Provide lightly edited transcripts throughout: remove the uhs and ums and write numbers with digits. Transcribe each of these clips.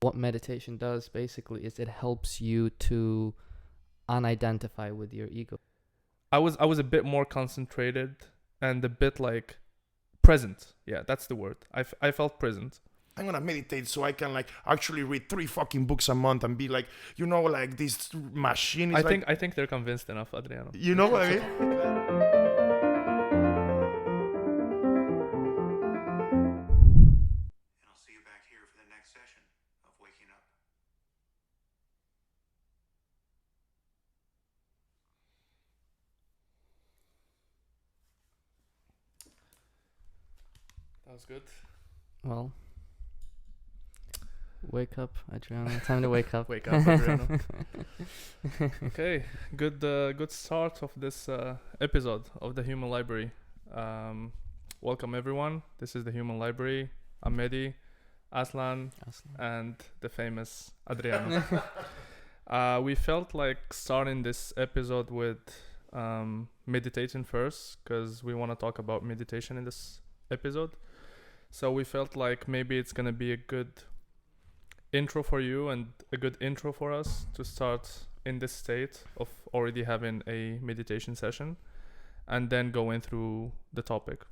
What meditation does basically is it helps you to unidentify with your ego. I was a bit more concentrated and a bit like present. Yeah, that's the word. I felt present. I'm gonna meditate so I can like actually read 3 fucking books a month and be like, you know, like this machine is I think they're convinced enough, Adriano. You know what I mean? And I'll see you back here for the next session of Waking Up. That was good. Well, wake up, Adriano. Time to wake up. Wake up, Adriano. Okay, good start of this episode of the Human Library. Welcome everyone. This is the Human Library. I'm Mehdii, Aslan, and the famous Adriano. We felt like starting this episode with meditation first because we want to talk about meditation in this episode. So we felt like maybe it's gonna be a good intro for you and a good intro for us to start in this state of already having a meditation session and then going through the topic.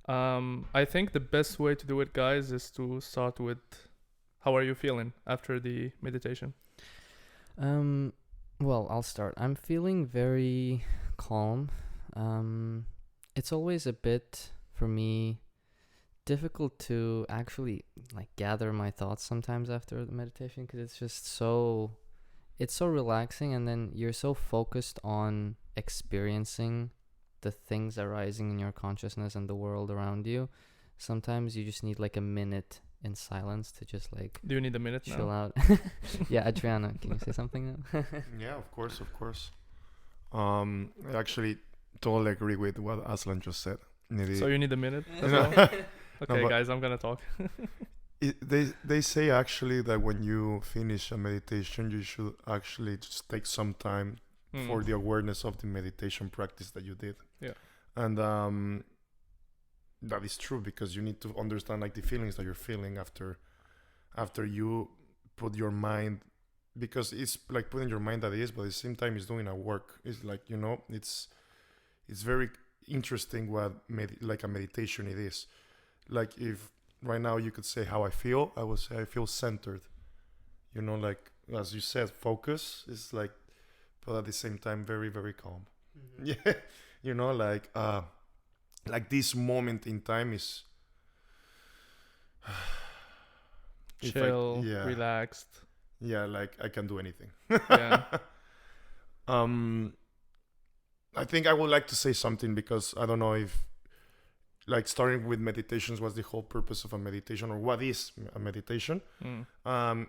I think the best way to do it, guys, is to start with how are you feeling after the meditation? Well, I'll start. I'm feeling very calm. It's always a bit, for me, difficult to actually like gather my thoughts sometimes after the meditation because it's just so relaxing, and then you're so focused on experiencing the things arising in your consciousness and the world around you. Sometimes you just need like a minute in silence to just like Do you need a minute chill now? out. Yeah, Adriano, can you say something now? Yeah, of course. I actually totally agree with what Aslan just said. So you need a minute as No. well? Okay, No, but- guys, I'm gonna talk. They say actually that when you finish a meditation, you should actually just take some time for the awareness of the meditation practice that you did. Yeah. And that is true because you need to understand like the feelings that you're feeling after you put your mind, because it's like putting your mind at ease, but at the same time it's doing a work. It's like, you know, it's very interesting what like a meditation it is. Like if right now you could say how I feel, I would say I feel centered. You know, like as you said, focus is like, but at the same time very, very calm. Mm-hmm. Yeah, you know, like this moment in time is Chill, relaxed. Yeah, like I can do anything. Yeah. I think I would like to say something because I don't know if like starting with meditations was the whole purpose of a meditation, or what is a meditation.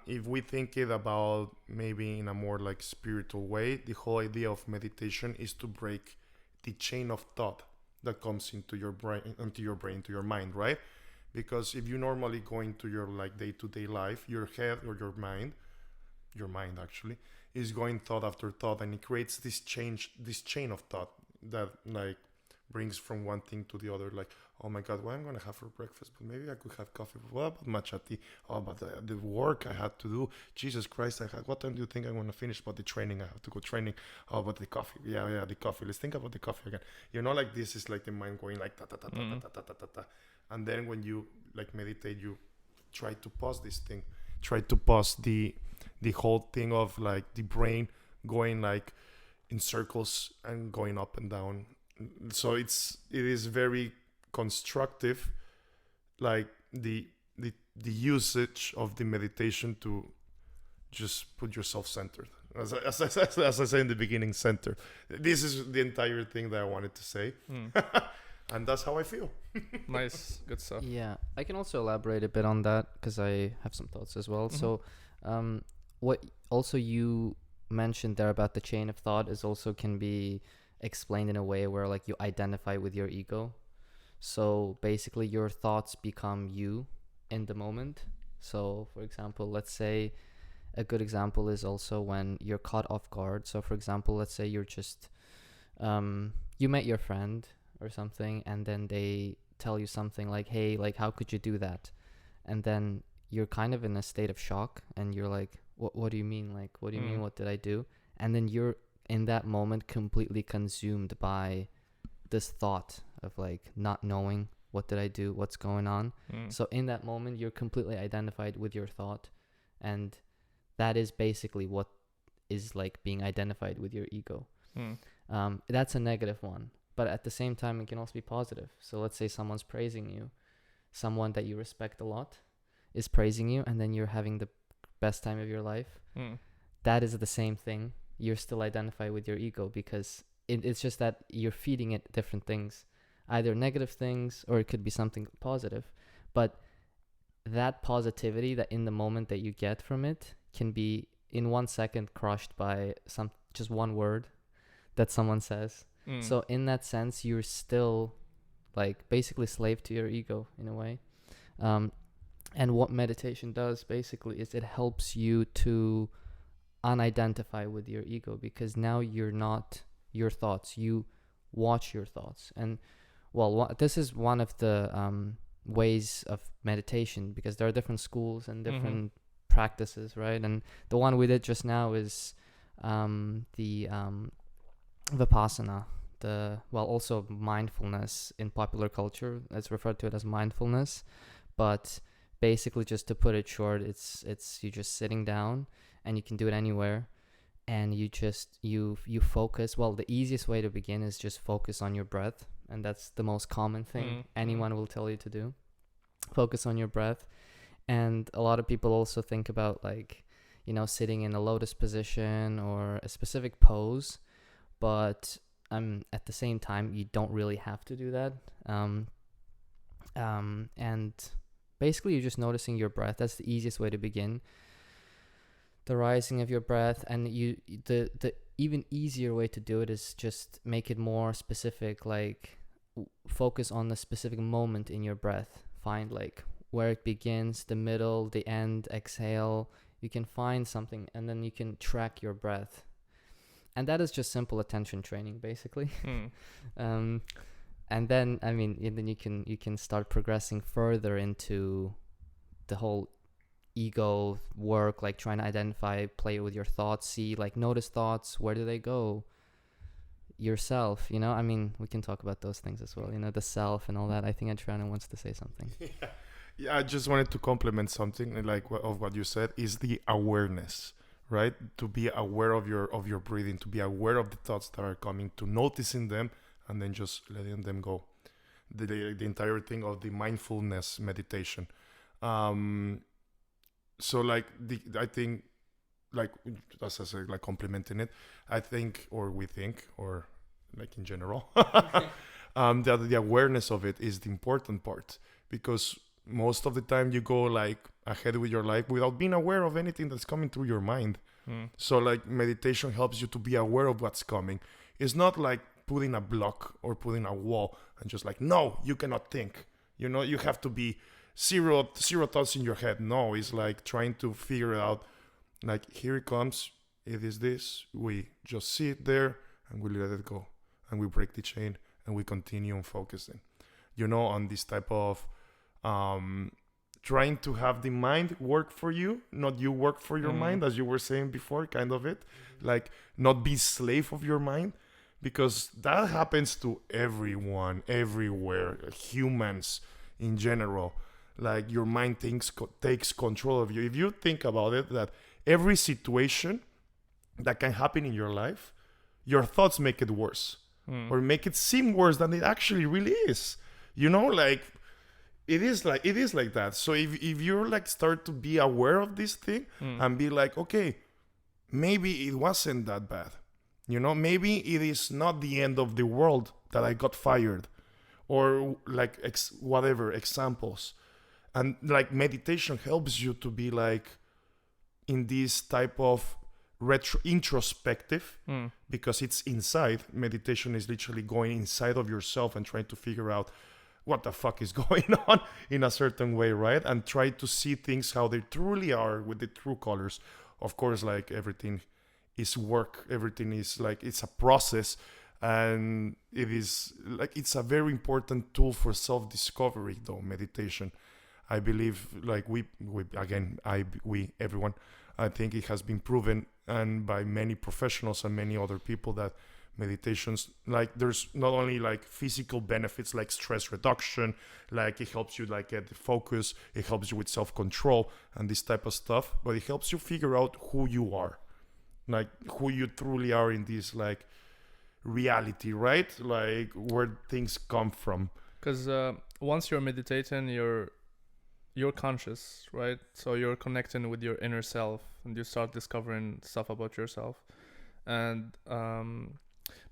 If we think it about maybe in a more like spiritual way, the whole idea of meditation is to break the chain of thought that comes into your brain, to your mind, right? Because if you normally go into your like day-to-day life, your head or your mind actually is going thought after thought, and it creates this chain of thought that like brings from one thing to the other. Like, oh my God, what I'm gonna have for breakfast? But maybe I could have coffee. What about matcha tea? Oh, but the work I had to do. Jesus Christ, what time do you think I'm gonna finish? But the training, I have to go training. Oh, but the coffee. Yeah, the coffee. Let's think about the coffee again. You know, like this is like the mind going like ta ta ta ta ta ta ta ta ta. And then when you like meditate, you try to pause this thing. Try to pause the whole thing of like the brain going like in circles and going up and down. So it is very constructive, like the usage of the meditation to just put yourself centered. As I say in the beginning, centered. This is the entire thing that I wanted to say. And that's how I feel. Nice, good stuff. Yeah, I can also elaborate a bit on that because I have some thoughts as well. So what also you mentioned there about the chain of thought is also can be explained in a way where like you identify with your ego. So basically your thoughts become you in the moment. So for example, let's say a good example is also when you're caught off guard. So for example, let's say you're just you met your friend or something, and then they tell you something like, hey, like how could you do that? And then you're kind of in a state of shock, and you're like, what do you mean? Like, what do you mean? What did I do? And then you're in that moment completely consumed by this thought of like not knowing, what did I do? What's going on? So in that moment, you're completely identified with your thought. And that is basically what is like being identified with your ego. That's a negative one. But at the same time, it can also be positive. So let's say someone's praising you. Someone that you respect a lot is praising you, and then you're having the best time of your life. That is the same thing. You're still identified with your ego, because it's just that you're feeding it different things, either negative things, or it could be something positive. But that positivity that in the moment that you get from it can be in 1 second crushed by just one word that someone says. So in that sense, you're still like basically slave to your ego in a way. And what meditation does basically is it helps you to unidentify with your ego, because now you're not your thoughts. You watch your thoughts. And well, this is one of the ways of meditation, because there are different schools and different practices, right? And the one we did just now is the Vipassana. Also mindfulness in popular culture. It's referred to it as mindfulness, but basically, just to put it short, it's you just sitting down, and you can do it anywhere, and you focus. Well, the easiest way to begin is just focus on your breath, and that's the most common thing anyone will tell you to do. Focus on your breath. And a lot of people also think about like, sitting in a lotus position or a specific pose, but at the same time, you don't really have to do that. And basically, you're just noticing your breath. That's the easiest way to begin. The rising of your breath, and the even easier way to do it is just make it more specific. Like focus on the specific moment in your breath. Find like where it begins, the middle, the end. Exhale. You can find something, and then you can track your breath. And that is just simple attention training, basically. And then, then you can start progressing further into the whole ego work, like trying to identify, play with your thoughts, see, like notice thoughts, where do they go? Yourself, we can talk about those things as well, the self and all that. I think Adriano wants to say something. Yeah, I just wanted to complement something like of what you said, is the awareness. Right? To be aware of your breathing, to be aware of the thoughts that are coming, to noticing them, and then just letting them go. The entire thing of the mindfulness meditation. So like I think, like as I said, like complementing it, I think, or we think, or like in general, that the awareness of it is the important part, because most of the time you go like ahead with your life without being aware of anything that's coming through your mind. So like meditation helps you to be aware of what's coming. It's not like putting a block or putting a wall and just like, no, you cannot think. You have to be zero thoughts in your head. No, it's like trying to figure out, like, here it comes. It is this. We just see it there and we let it go. And we break the chain and we continue on focusing, on this type of trying to have the mind work for you, not you work for your mind, as you were saying before, kind of it. Like, not be slave of your mind, because that happens to everyone, everywhere, humans in general. Like, your mind takes control of you. If you think about it, that every situation that can happen in your life, your thoughts make it worse, or make it seem worse than it actually really is. Like, it is like that. So if you're like start to be aware of this thing and be like, okay, maybe it wasn't that bad. Maybe it is not the end of the world that I got fired, or like whatever examples. And like meditation helps you to be like in this type of introspective, because it's inside. Meditation is literally going inside of yourself and trying to figure out what the fuck is going on in a certain way, right? And try to see things how they truly are with the true colors. Of course, like everything is work. Everything is like, it's a process. And it is like, it's a very important tool for self-discovery though, meditation. I believe like we everyone, I think it has been proven and by many professionals and many other people that meditations, like there's not only like physical benefits like stress reduction, like it helps you like get the focus, it helps you with self-control and this type of stuff, but it helps you figure out who you are, like who you truly are in this like reality, right? Like where things come from. Because once you're meditating, you're conscious, right? So you're connecting with your inner self, and you start discovering stuff about yourself. And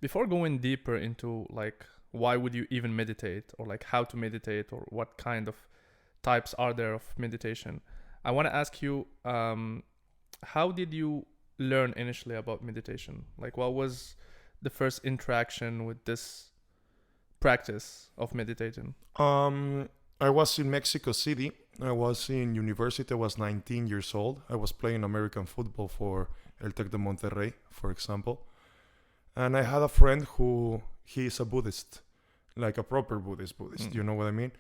before going deeper into like why would you even meditate, or like how to meditate, or what kind of types are there of meditation, I want to ask you, how did you learn initially about meditation? Like, what was the first interaction with this practice of meditating? I was in Mexico City. I was in university. I was 19 years old. I was playing American football for El Tec de Monterrey, for example. And I had a friend who, he is a Buddhist, like a proper Buddhist, you know what I mean?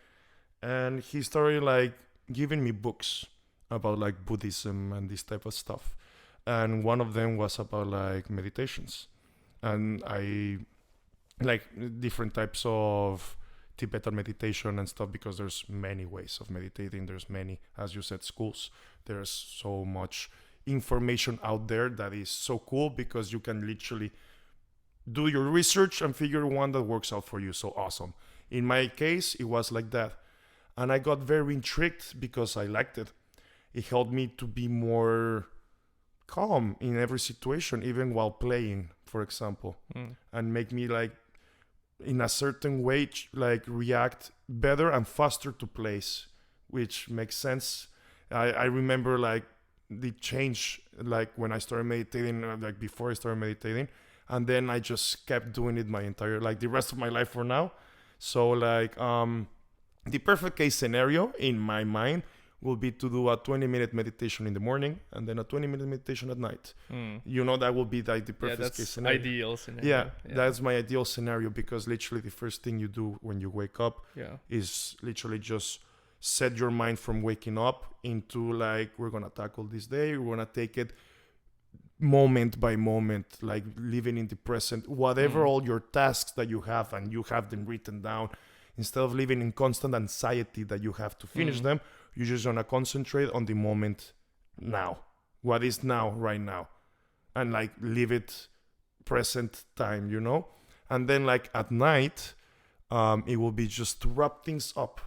And he started like giving me books about like Buddhism and this type of stuff. And one of them was about like meditations. And I like different types of Tibetan meditation and stuff, because there's many ways of meditating. There's many, as you said, schools. There's so much information out there that is so cool, because you can literally do your research and figure one that works out for you. So awesome. In my case, it was like that. And I got very intrigued because I liked it. It helped me to be more calm in every situation, even while playing, for example, and make me like in a certain way like react better and faster to plays, which makes sense. I remember like the change, like when I started meditating, like before I started meditating, and then I just kept doing it my entire, like the rest of my life for now. So like the perfect case scenario in my mind will be to do a 20-minute meditation in the morning and then a 20-minute meditation at night. You know, that will be like the perfect case scenario. Ideal scenario. Yeah, that's my ideal scenario, because literally the first thing you do when you wake up is literally just set your mind from waking up into like, we're gonna tackle this day, we're gonna take it moment by moment, like living in the present, whatever all your tasks that you have, and you have them written down, instead of living in constant anxiety that you have to finish them, you're just gonna concentrate on the moment now, what is now, right now, and like live it present time, you know. And then like at night, it will be just to wrap things up,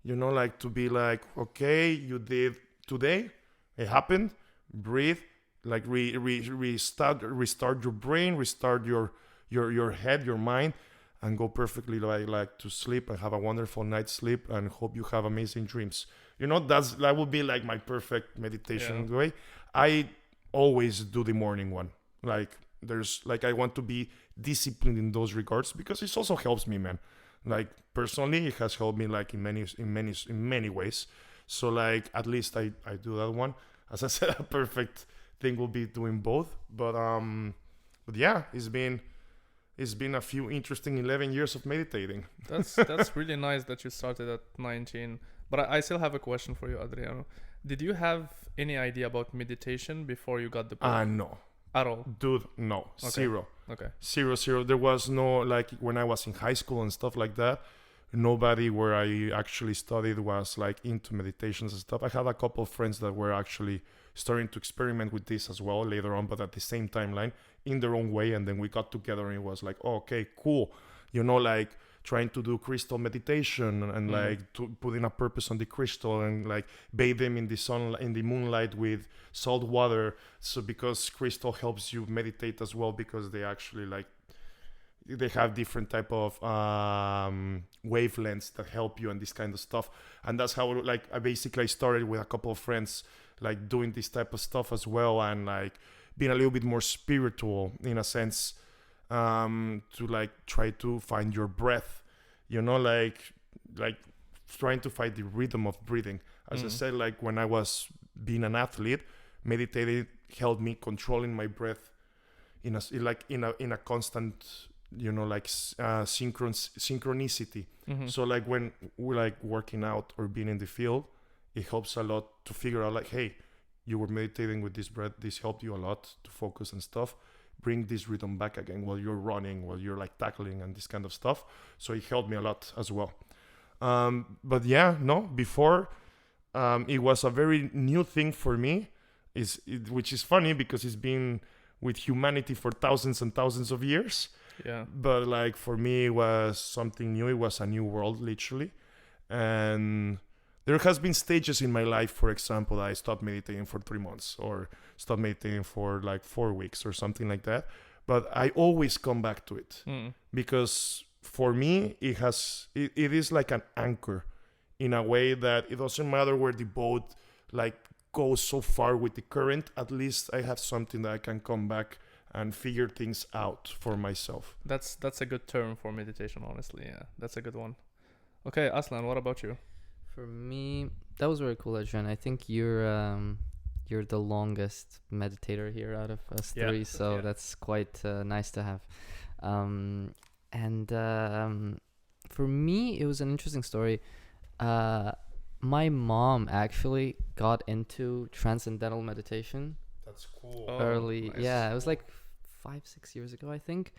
you know, like to be like, okay, you did today, it happened, breathe, like restart your brain, restart your head, your mind, and go perfectly like to sleep and have a wonderful night's sleep, and hope you have amazing dreams. You know, that would be like my perfect meditation way. I always do the morning one. Like there's like, I want to be disciplined in those regards, because it also helps me, man. Like personally, it has helped me like in many ways. So like at least I do that one. As I said, a perfect thing will be doing both. But yeah, it's been a few interesting 11 years of meditating. That's really nice that you started at 19. But I still have a question for you, Adriano. Did you have any idea about meditation before you got the book? No. At all? Dude, no. Okay. Zero. Okay. Zero. There was no, like when I was in high school and stuff like that, nobody where I actually studied was like into meditations and stuff. I had a couple of friends that were actually starting to experiment with this as well later on, but at the same timeline in their own way. And then we got together and it was like, oh, okay, cool. You know, like trying to do crystal meditation and like to put in a purpose on the crystal and like bathe them in the sun, in the moonlight with salt water. So because crystal helps you meditate as well, because they actually like, they have different type of wavelengths that help you and this kind of stuff. And that's how like I basically started with a couple of friends like doing this type of stuff as well, and like being a little bit more spiritual in a sense, to like try to find your breath, you know, like trying to find the rhythm of breathing. As I said, like when I was being an athlete, meditating helped me controlling my breath in a constant, you know, like synchronicity. So like when we're like working out or being in the field, it helps a lot to figure out like, hey, you were meditating with this breath, this helped you a lot to focus and stuff. Bring this rhythm back again while you're running, while you're like tackling and this kind of stuff. So it helped me a lot as well. But yeah, no, before it was a very new thing for me, which is funny because it's been with humanity for thousands and thousands of years. Yeah. But like for me, it was something new. It was a new world, literally. And there has been stages in my life, for example, I stopped meditating for 3 months or stopped meditating for like 4 weeks or something like that. But I always come back to it because for me, it is like an anchor in a way that it doesn't matter where the boat like goes so far with the current. At least I have something that I can come back and figure things out for myself. That's a good term for meditation, honestly. Yeah, that's a good one. Okay, Aslan, what about you? For me, that was very cool, Adriano. I think you're the longest meditator here out of us three, so that's quite nice to have. For me, it was an interesting story. My mom actually got into transcendental meditation. That's cool. Early, nice. Yeah, it was like 5-6 years ago, I think.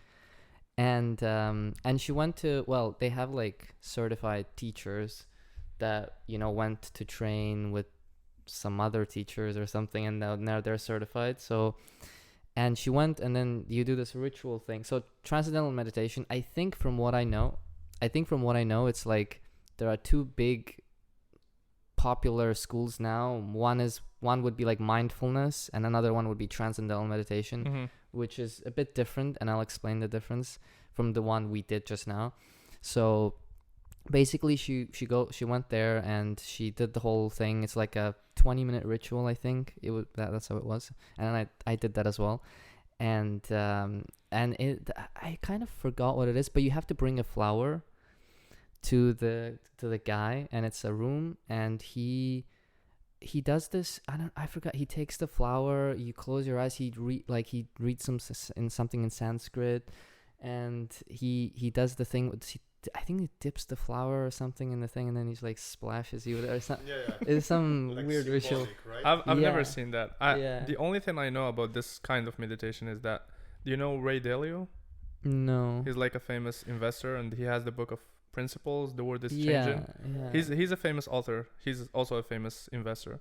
And she went to, well, they have like certified teachers that, you know, went to train with some other teachers or something, and now they're certified. So, and she went, and then you do this ritual thing. So transcendental meditation, I think from what I know, it's like there are two big popular schools now. One would be like mindfulness, and another one would be transcendental meditation, which is a bit different, and I'll explain the difference from the one we did just now. So basically she went there and she did the whole thing. It's like a 20-minute ritual, I think. That's how it was, and I did that as well. And I kind of forgot what it is, but you have to bring a flower to the guy, and it's a room, and he does this. I forgot. He takes the flower. You close your eyes. He reads something in Sanskrit, and he does the thing with. I think he dips the flower or something in the thing, and then he's like splashes you with it or something. It's some like weird ritual. Right? I've never seen that. The only thing I know about this kind of meditation is that, do you know Ray Dalio? No. He's like a famous investor, and he has the book of Principles. The World is Changing. Yeah. He's a famous author. He's also a famous investor,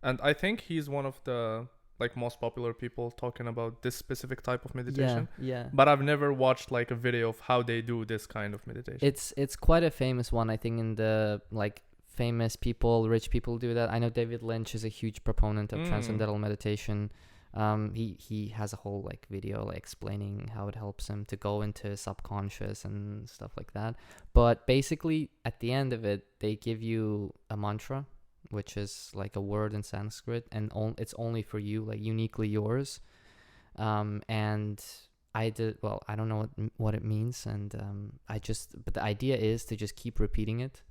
and I think he's one of the like most popular people talking about this specific type of meditation. Yeah. But I've never watched like a video of how they do this kind of meditation. It's quite a famous one, I think, in the like famous people, rich people do that. I know David Lynch is a huge proponent of transcendental meditation. He has a whole like video like explaining how it helps him to go into subconscious and stuff like that. But basically at the end of it, they give you a mantra, which is like a word in Sanskrit, and it's only for you, like uniquely yours. And I don't know what it means, and but the idea is to just keep repeating it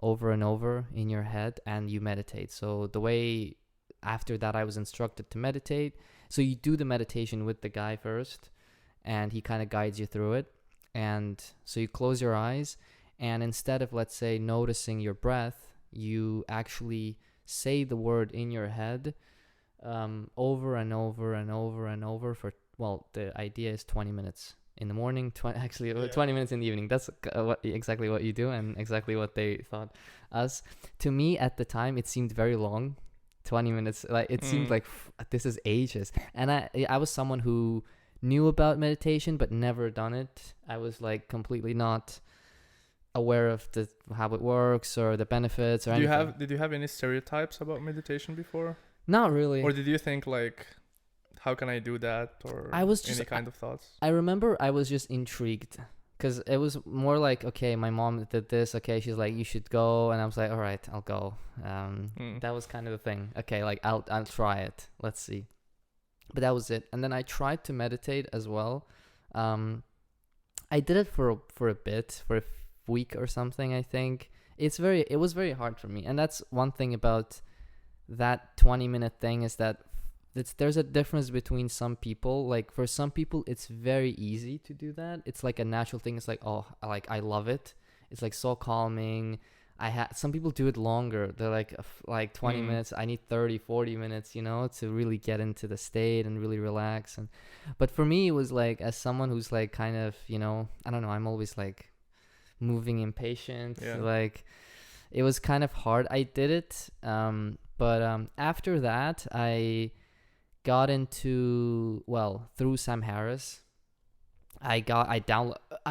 over and over in your head, and you meditate. So the way after that I was instructed to meditate, so you do the meditation with the guy first, and he kind of guides you through it. And so you close your eyes, and instead of, let's say, noticing your breath, you actually say the word in your head over and over and over and over for, well, the idea is 20 minutes in the morning, 20 minutes in the evening. That's exactly what you do, and exactly what they thought us. To me at the time, it seemed very long. 20 minutes, like it seemed like this is ages. And I was someone who knew about meditation but never done it. I was like completely not aware of how it works or the benefits or anything. Did you have any stereotypes about meditation before? Not really. Or did you think like, how can I do that, or any kind of thoughts? I remember I was just intrigued, because it was more like, okay, my mom did this, okay, she's like, you should go, and I was like, all right, I'll go. That was kind of the thing. Okay, like I'll try it, let's see. But that was it. And then I tried to meditate as well. I did it for a bit, for a week or something, I think. It was very hard for me, and that's one thing about that 20-minute thing, is that there's a difference between some people. Like for some people it's very easy to do that. It's like a natural thing. It's like, oh, like I love it. It's like so calming. some people do it longer. They're like 20 minutes. I need 30, 40 minutes, to really get into the state and really relax. But for me, it was like, as someone who's like kind of, I don't know, I'm always like moving impatient. Yeah. Like it was kind of hard. I did it. But after that, I got into, through Sam Harris, I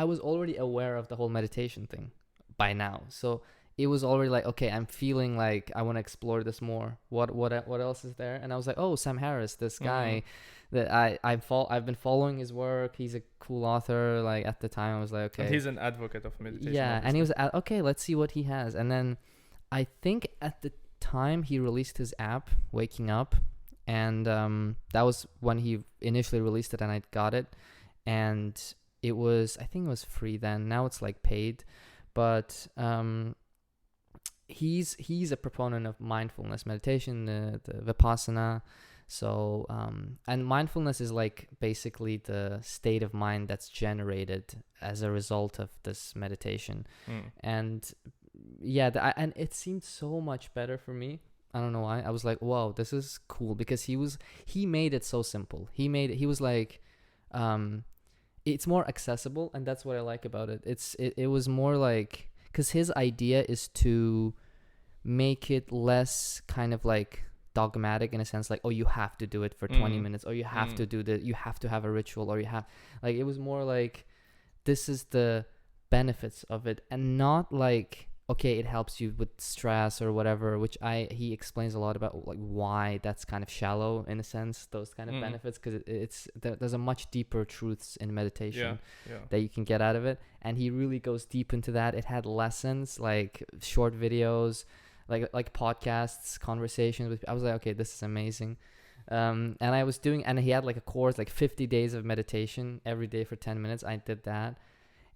was already aware of the whole meditation thing by now. So it was already like, okay, I'm feeling like I want to explore this more. What else is there? And I was like, oh, Sam Harris, this guy that I've been following his work. He's a cool author. Like at the time, I was like, okay. And he's an advocate of meditation. Yeah, obviously. and he was okay. Let's see what he has. And then I think at the time he released his app, Waking Up, and that was when he initially released it, and I got it, and I think it was free then. Now it's like paid, but he's a proponent of mindfulness meditation, the Vipassana. So and mindfulness is like basically the state of mind that's generated as a result of this meditation. And yeah, and it seemed so much better for me. I don't know why. I was like, whoa, this is cool, because he made it so simple. He was like, it's more accessible, and that's what I like about it. It was more like, because his idea is to make it less kind of like dogmatic, in a sense, like, oh, you have to do it for 20 minutes, or you have to do you have to have a ritual, or you have, like, it was more like, this is the benefits of it, and not like, okay, it helps you with stress or whatever, which he explains a lot about, like, why that's kind of shallow in a sense, those kind of benefits, because there's a much deeper truths in meditation that you can get out of it, and he really goes deep into that. It had lessons, like short videos, like podcasts, conversations with. I was like, okay, this is amazing. And I was doing, and he had like a course, like 50 days of meditation every day for 10 minutes. I did that.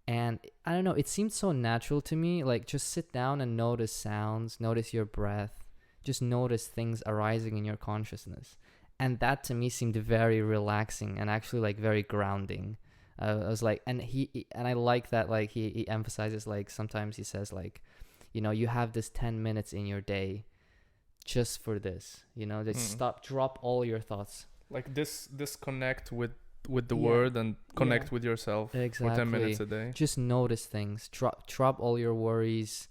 And I don't know, it seemed so natural to me, like, just sit down and notice sounds, notice your breath, just notice things arising in your consciousness. And that to me seemed very relaxing and actually like very grounding. I was like, and I like that, like, he emphasizes, like, sometimes he says, like, you have this 10 minutes in your day just for this, just drop all your thoughts. Like disconnect with the word and connect with yourself for 10 minutes a day. Just notice things, drop all your worries,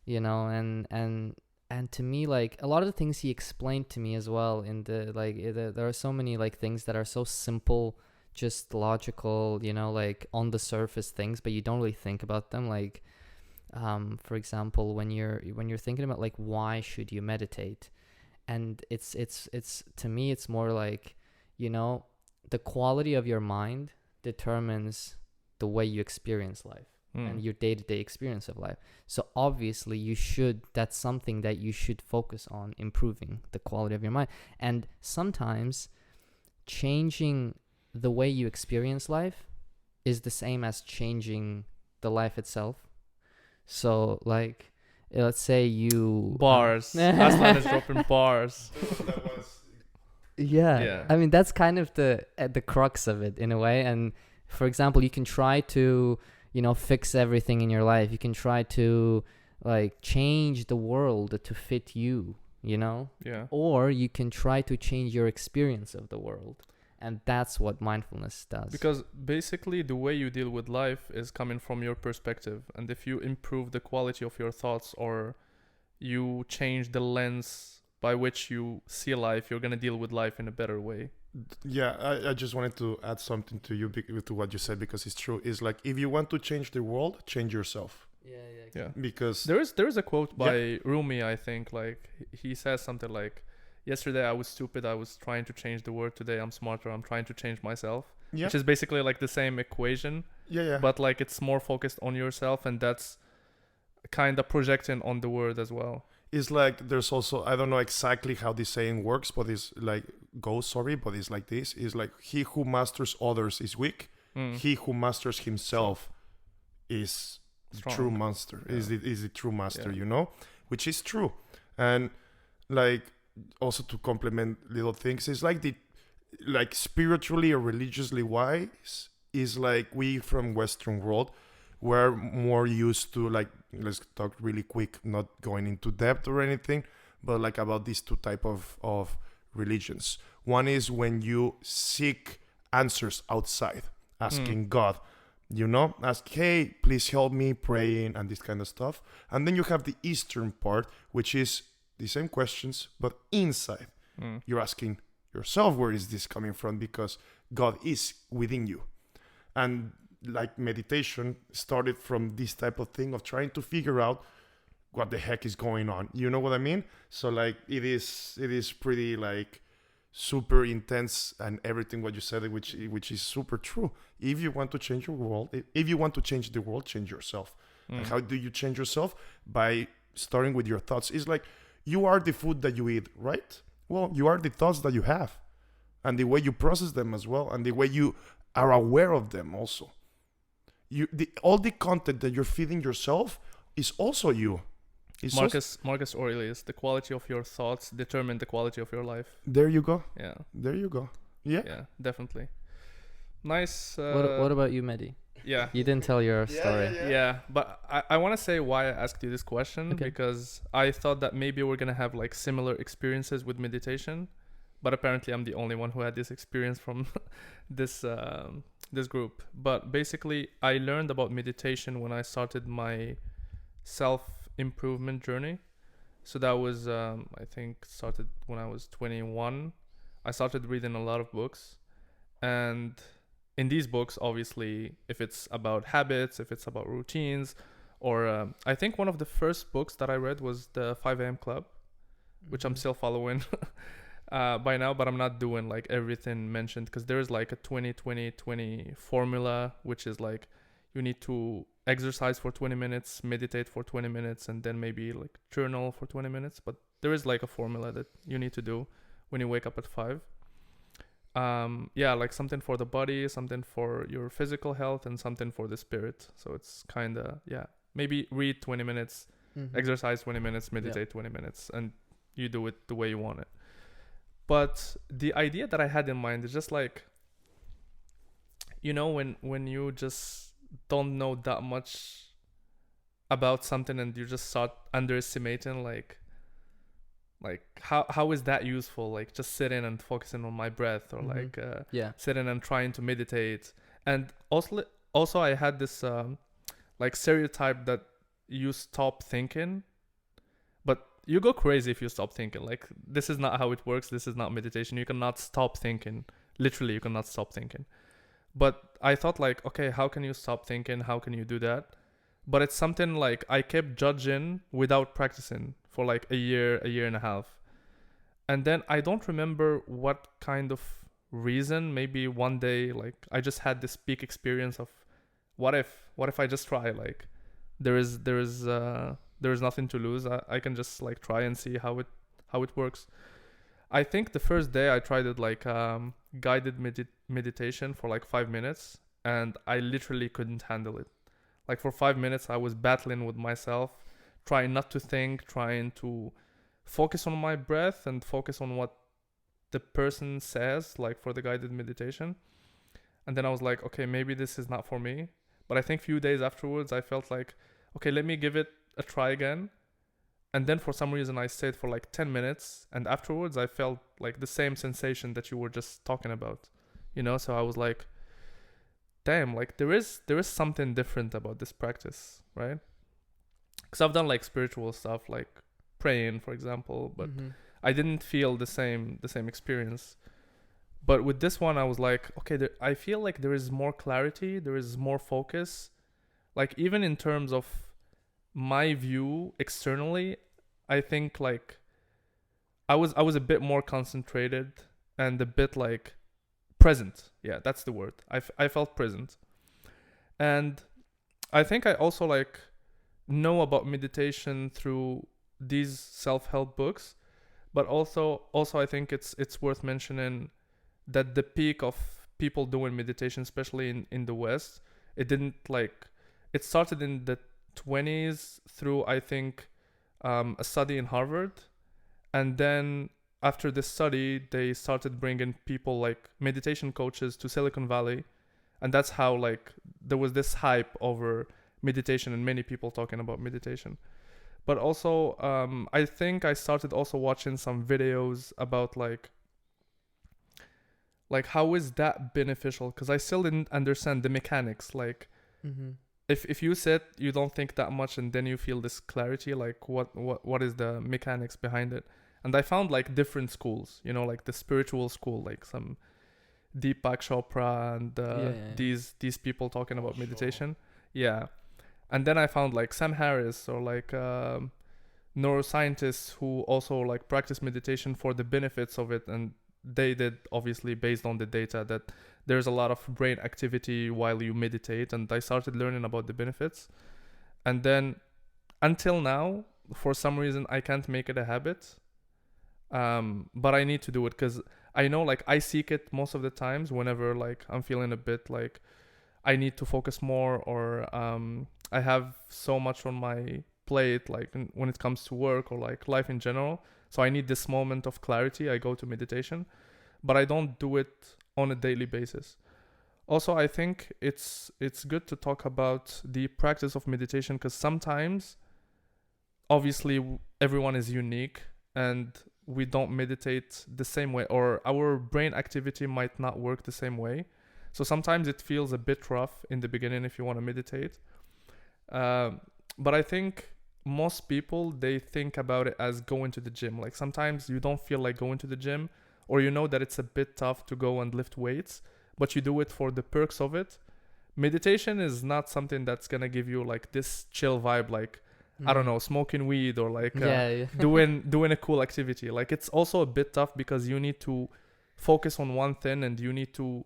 and to me, like, a lot of the things he explained to me as well in there are so many like things that are so simple, just logical, like on the surface things, but you don't really think about them. Like, for example, when you're thinking about, like, why should you meditate, and it's to me, it's more like, the quality of your mind determines the way you experience life and your day-to-day experience of life. So obviously that's something that you should focus on, improving the quality of your mind. And sometimes changing the way you experience life is the same as changing the life itself. So, like, let's say you... Bars. Aslan is dropping bars. Yeah. I mean, that's kind of the crux of it in a way. And for example, you can try to, fix everything in your life. You can try to, like, change the world to fit you, or you can try to change your experience of the world. And that's what mindfulness does. Because basically the way you deal with life is coming from your perspective. And if you improve the quality of your thoughts, or you change the lens by which you see life, you're going to deal with life in a better way. Yeah, I just wanted to add something to what you said, because it's true. It's like, if you want to change the world, change yourself. Yeah. Because there is a quote by Rumi, I think, like, he says something like, yesterday I was stupid, I was trying to change the world. Today I'm smarter, I'm trying to change myself. Yeah. Which is basically like the same equation. Yeah. But like, it's more focused on yourself, and that's kind of projecting on the world as well. It's like, there's also, I don't know exactly how this saying works, but it's like, but it's like this. It's like, he who masters others is weak. He who masters himself is the true master, is the true master, which is true. And like, also to complement little things, it's like spiritually or religiously wise, is like, we from Western world, we're more used to, like, let's talk really quick, not going into depth or anything, but like about these two type of religions. One is when you seek answers outside, asking God, ask, hey, please help me, praying and this kind of stuff. And then you have the Eastern part, which is the same questions, but inside. You're asking yourself, where is this coming from? Because God is within you. And like meditation started from this type of thing of trying to figure out what the heck is going on. You know what I mean? So like it is pretty like super intense, and everything what you said, which is super true. If you want to change your world, if you want to change the world, change yourself. And how do you change yourself? By starting with your thoughts. It's like you are the food that you eat, right? Well, you are the thoughts that you have, and the way you process them as well, and the way you are aware of them also. All the content that you're feeding yourself is also you. Marcus Aurelius, the quality of your thoughts determine the quality of your life. There you go. Yeah. There you go. Yeah. Yeah, definitely. Nice. What about you, Mehdii? Yeah. You didn't tell your story. Yeah, but I want to say why I asked you this question, because I thought that maybe we're going to have like similar experiences with meditation, but apparently I'm the only one who had this experience from this group. But basically, I learned about meditation when I started my self-improvement journey. So that was, I think, started when I was 21. I started reading a lot of books. And in these books, obviously, if it's about habits, if it's about routines, or I think one of the first books that I read was the 5 a.m. Club, which I'm still following by now, but I'm not doing like everything mentioned, because there is like a 20-20-20 formula, which is like you need to exercise for 20 minutes, meditate for 20 minutes, and then maybe like journal for 20 minutes. But there is like a formula that you need to do when you wake up at 5. Like something for the body, something for your physical health, and something for the spirit. So it's kind of, maybe read 20 minutes, exercise 20 minutes, meditate 20 minutes, and you do it the way you want it. But the idea that I had in mind is just like, when you just don't know that much about something and you just start underestimating like how is that useful, like just sitting and focusing on my breath, or sitting and trying to meditate. And also I had this like stereotype that you stop thinking, but you go crazy if you stop thinking. Like, this is not how it works. This is not meditation. You cannot stop thinking. Literally, you cannot stop thinking. But I thought like, okay, how can you stop thinking? How can you do that? But it's something like I kept judging without practicing for like a year and a half. And then I don't remember what kind of reason. Maybe one day, like I just had this peak experience of what if I just try? Like there is nothing to lose. I can just like try and see how it works. I think the first day I tried it like guided meditation for like 5 minutes, and I literally couldn't handle it. Like for 5 minutes I was battling with myself, trying not to think, trying to focus on my breath and focus on what the person says, like for the guided meditation. And then I was like, okay, maybe this is not for me. But I think a few days afterwards I felt like, okay, let me give it a try again. And then for some reason I stayed for like 10 minutes, and afterwards I felt like the same sensation that you were just talking about, So I was like, damn, like there is something different about this practice, right? Because I've done like spiritual stuff, like praying, for example, but I didn't feel the same experience. But with this one, I was like, okay, I feel like there is more clarity, there is more focus. Like even in terms of my view externally, I think like I was a bit more concentrated and a bit like present. Yeah, that's the word. I felt present. And I think I also like know about meditation through these self-help books, but also I think it's worth mentioning that the peak of people doing meditation, especially in the West, it started in the 20s through, I think, a study in Harvard. And then after this study, they started bringing people like meditation coaches to Silicon Valley. And that's how like there was this hype over meditation and many people talking about meditation. But also, I think I started also watching some videos about like how is that beneficial? Because I still didn't understand the mechanics. Like, if you sit, you don't think that much, and then you feel this clarity. Like, what is the mechanics behind it? And I found like different schools. You know, like the spiritual school, like some Deepak Chopra and these people talking about meditation. Yeah. And then I found like Sam Harris or like neuroscientists who also like practice meditation for the benefits of it. And they did, obviously based on the data, that there's a lot of brain activity while you meditate. And I started learning about the benefits. And then until now, for some reason, I can't make it a habit. But I need to do it because I know like I seek it most of the times whenever like I'm feeling a bit like I need to focus more, or I have so much on my plate, like when it comes to work or like life in general. So I need this moment of clarity. I go to meditation, but I don't do it on a daily basis. Also, I think it's good to talk about the practice of meditation, because sometimes, obviously, everyone is unique and we don't meditate the same way, or our brain activity might not work the same way. So sometimes it feels a bit rough in the beginning if you want to meditate. But I think most people, they think about it as going to the gym. Like sometimes you don't feel like going to the gym, or you know that it's a bit tough to go and lift weights, but you do it for the perks of it. Meditation is not something that's going to give you like this chill vibe, like, I don't know, smoking weed or like doing a cool activity. Like it's also a bit tough because you need to focus on one thing, and you need to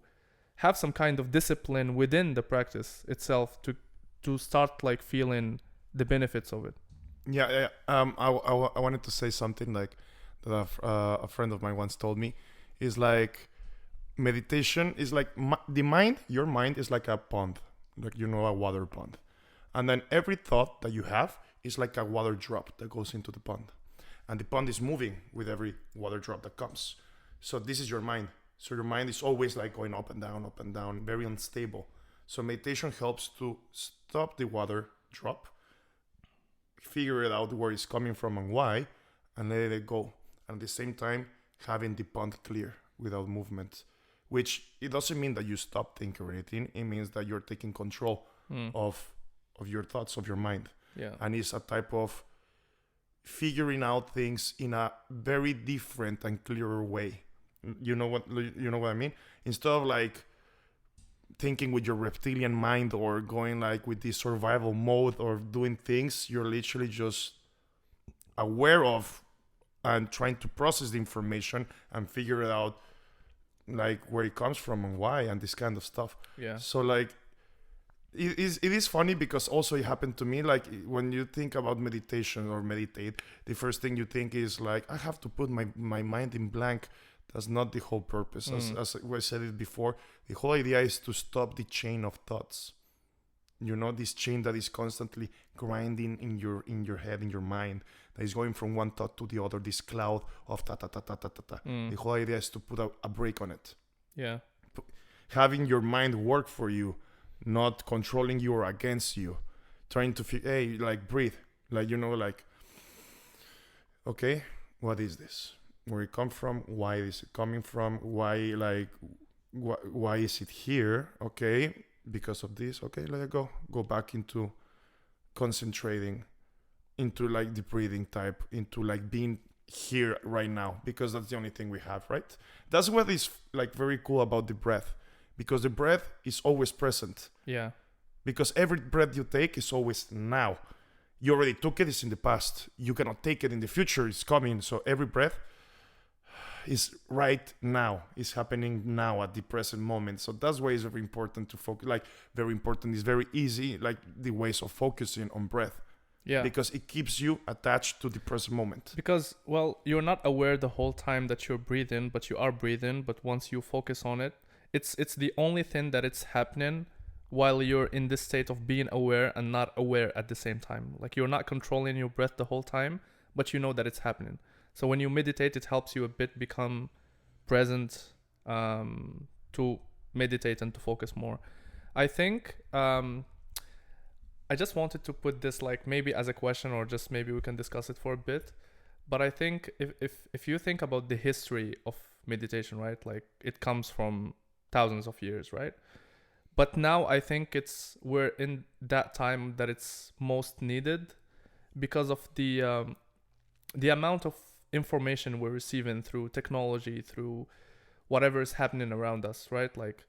have some kind of discipline within the practice itself to start like feeling the benefits of it. I wanted to say something like that a friend of mine once told me, is like meditation is like your mind is like a pond, like, you know, a water pond. And then every thought that you have is like a water drop that goes into the pond. And the pond is moving with every water drop that comes. So this is your mind. So your mind is always like going up and down, very unstable. So meditation helps to stop the water drop, figure it out where it's coming from and why, and let it go. And at the same time, having the pond clear without movement, which it doesn't mean that you stop thinking or anything. It means that you're taking control of your thoughts, of your mind. Yeah. And it's a type of figuring out things in a very different and clearer way. You know what I mean? Instead of like thinking with your reptilian mind or going like with this survival mode or doing things, you're literally just aware of and trying to process the information and figure it out, like where it comes from and why, and this kind of stuff. Yeah. So like it is funny because also it happened to me, like when you think about meditation or meditate, the first thing you think is like, I have to put my mind in blank. That's not the whole purpose. As I said it before, the whole idea is to stop the chain of thoughts. You know, this chain that is constantly grinding in your head, in your mind, that is going from one thought to the other, this cloud of ta ta ta ta ta ta ta. The whole idea is to put a break on it. Yeah. Having your mind work for you, not controlling you or against you. Trying to feel, hey, like breathe. Like, you know, like, okay, what is this? Where it come from? Why is it coming from? Why, like, why is it here? Okay, because of this. Okay, let it go. Go back into concentrating, into like the breathing type, into like being here right now, because that's the only thing we have, right? That's what is like very cool about the breath, because the breath is always present. Yeah. Because every breath you take is always now. You already took it, it's in the past. You cannot take it in the future, it's coming. So every breath is right now, is happening now at the present moment. So that's why it's very important to focus, like very important, is very easy, like the ways of focusing on breath. Yeah. Because it keeps you attached to the present moment. Because, well, you're not aware the whole time that you're breathing, but you are breathing. But once you focus on it, it's the only thing that it's happening while you're in this state of being aware and not aware at the same time. Like you're not controlling your breath the whole time, but you know that it's happening. So when you meditate, it helps you a bit become present, to meditate and to focus more. I think I just wanted to put this like maybe as a question, or just maybe we can discuss it for a bit. But I think if you think about the history of meditation, right? Like it comes from thousands of years, right? But now I think we're in that time that it's most needed because of the amount of information we're receiving through technology, through whatever is happening around us, right? Like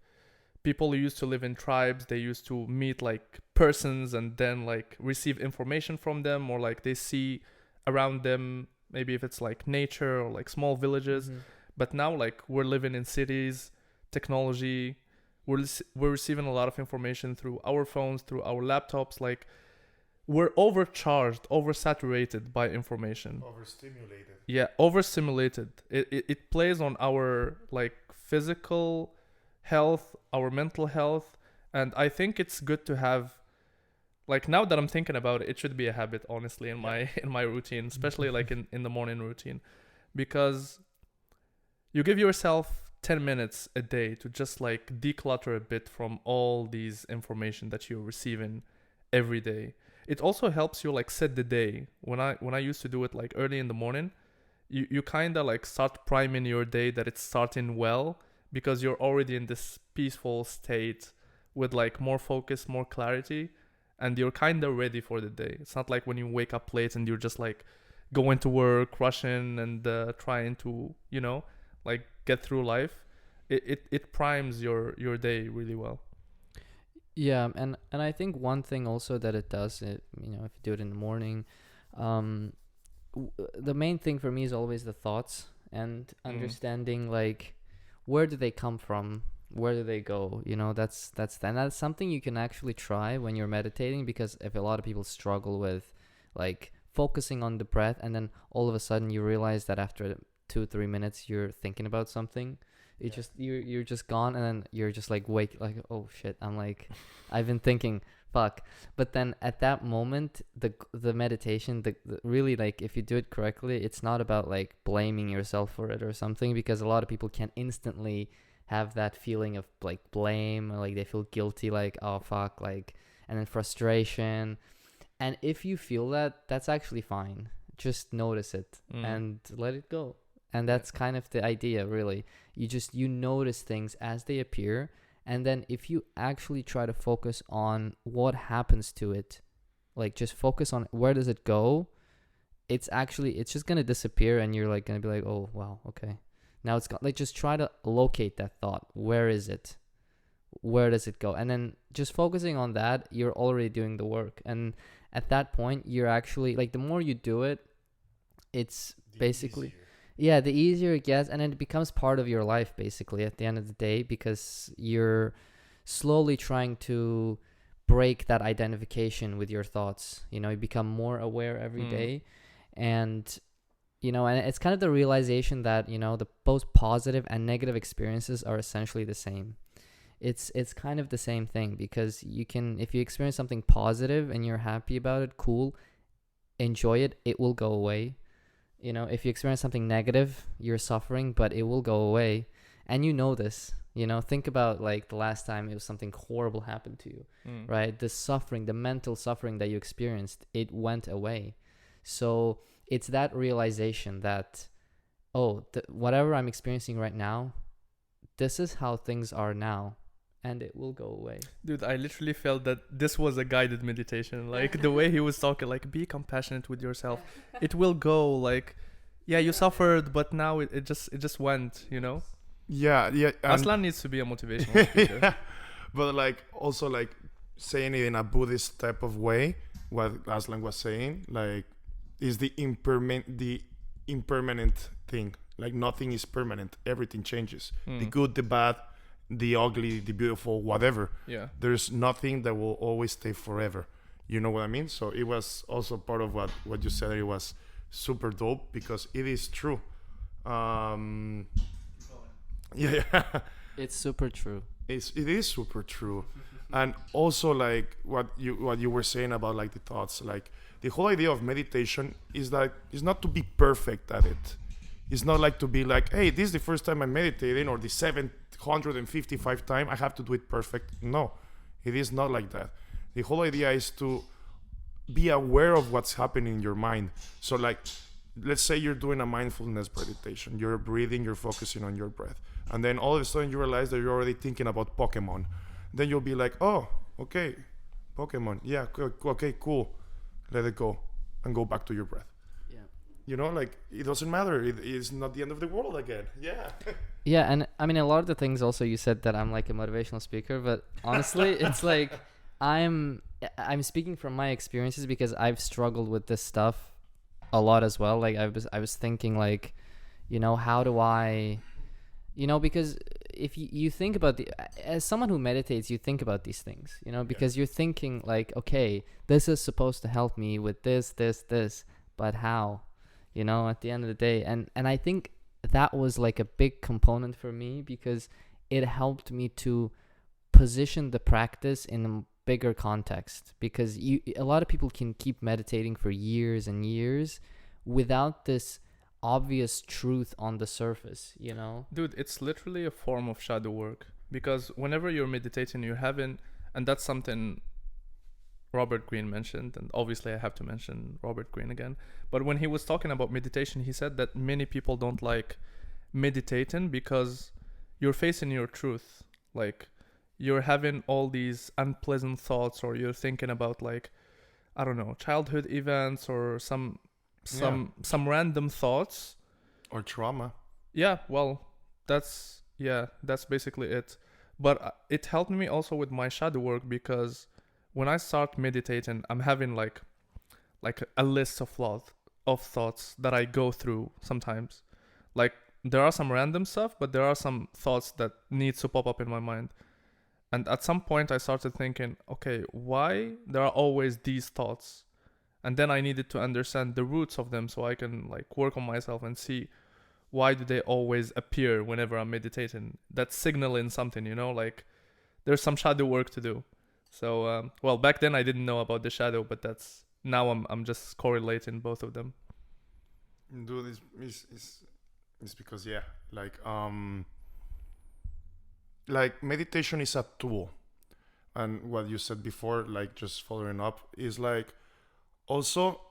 people who used to live in tribes, they used to meet like persons and then like receive information from them, or like they see around them, maybe if it's like nature or like small villages. But now like we're living in cities, technology, we're receiving a lot of information through our phones, through our laptops. Like we're overcharged, oversaturated by information. Overstimulated. Yeah, overstimulated. It plays on our like physical health, our mental health, and I think it's good to have, like now that I'm thinking about it, it should be a habit, honestly, in my routine, especially like in the morning routine, because you give yourself 10 minutes a day to just like declutter a bit from all these information that you're receiving every day. It also helps you like set the day. When I used to do it like early in the morning, you kind of like start priming your day that it's starting well, because you're already in this peaceful state with like more focus, more clarity, and you're kind of ready for the day. It's not like when you wake up late and you're just like going to work, rushing and trying to, like get through life. It primes your day really well. Yeah, and I think one thing also that it does, if you do it in the morning, the main thing for me is always the thoughts and understanding like where do they come from, where do they go. That's something you can actually try when you're meditating, because if a lot of people struggle with like focusing on the breath, and then all of a sudden you realize that after 2-3 minutes you're thinking about something. You're just gone, and then you're just like wake, like, oh shit, I'm like I've been thinking, fuck. But then at that moment, the meditation, the really, like, if you do it correctly, it's not about like blaming yourself for it or something, because a lot of people can instantly have that feeling of like blame, or like they feel guilty, like, oh fuck, like, and then frustration. And if you feel that, that's actually fine. Just notice it and let it go. And that's kind of the idea, really. You notice things as they appear, and then if you actually try to focus on what happens to it, like just focus on where does it go, it's just gonna disappear, and you're like gonna be like, oh wow, okay, now it's gone. Like just try to locate that thought. Where is it? Where does it go? And then just focusing on that, you're already doing the work. And at that point, you're actually like, the more you do it, it's basically easier. Yeah, the easier it gets, and then it becomes part of your life, basically, at the end of the day, because you're slowly trying to break that identification with your thoughts. You become more aware every day, and and it's kind of the realization that the both positive and negative experiences are essentially the same. It's kind of the same thing, because if you experience something positive and you're happy about it, cool, enjoy it, it will go away. If you experience something negative, you're suffering, but it will go away. And this, think about like the last time it was something horrible happened to you, right? The suffering, the mental suffering that you experienced, it went away. So it's that realization that, whatever I'm experiencing right now, this is how things are now, and it will go away. Dude, I literally felt that this was a guided meditation. Like the way he was talking, like, be compassionate with yourself. It will go. Like, yeah, you suffered, but now it just went. Yeah. Aslan needs to be a motivational speaker. Yeah. But like also like saying it in a Buddhist type of way, what Aslan was saying, like, is the impermanent thing. Like nothing is permanent. Everything changes. The good, the bad, the ugly, the beautiful, whatever. Yeah. There's nothing that will always stay forever. You know what I mean? So it was also part of what you said. It was super dope because it is true. Yeah. It's super true. It is super true. And also like what you were saying about like the thoughts, like the whole idea of meditation is that it's not to be perfect at it. It's not like to be like, hey, this is the first time I'm meditating, or the 755 time I have to do it perfect. No, it is not like that. The whole idea is to be aware of what's happening in your mind. So like, let's say you're doing a mindfulness meditation. You're breathing, you're focusing on your breath. And then all of a sudden you realize that you're already thinking about Pokemon. Then you'll be like, oh, okay, Pokemon. Yeah, okay, cool. Let it go and go back to your breath. Yeah. You know, like, it doesn't matter. It's not the end of the world again. Yeah. Yeah, and I mean, a lot of the things also you said that I'm like a motivational speaker, but honestly, it's like I'm speaking from my experiences because I've struggled with this stuff a lot as well. Like I was thinking like, you know, how do I, you know, because if you think about as someone who meditates, you think about these things, you know, because you're thinking like, okay, this is supposed to help me with this, but how, you know, at the end of the day. And I think that was like a big component for me because it helped me to position the practice in a bigger context, because a lot of people can keep meditating for years and years without this obvious truth on the surface, you know? Dude, it's literally a form of shadow work, because whenever you're meditating, you're having, and that's something Robert Greene mentioned, and obviously I have to mention Robert Greene again, but when he was talking about meditation, he said that many people don't like meditating because you're facing your truth. Like, you're having all these unpleasant thoughts, or you're thinking about, like, I don't know, childhood events or some random thoughts Or trauma. Yeah, well, that's basically it. But it helped me also with my shadow work, because when I start meditating, I'm having like a list of thoughts that I go through sometimes. Like, there are some random stuff, but there are some thoughts that needs to pop up in my mind. And at some point I started thinking, okay, why there are always these thoughts? And then I needed to understand the roots of them so I can like work on myself and see why do they always appear whenever I'm meditating. That's signaling something, you know, like there's some shadow work to do. So, well, back then I didn't know about the shadow, but now I'm just correlating both of them. Dude, it's because, yeah, like meditation is a tool. And what you said before, like just following up, is like also,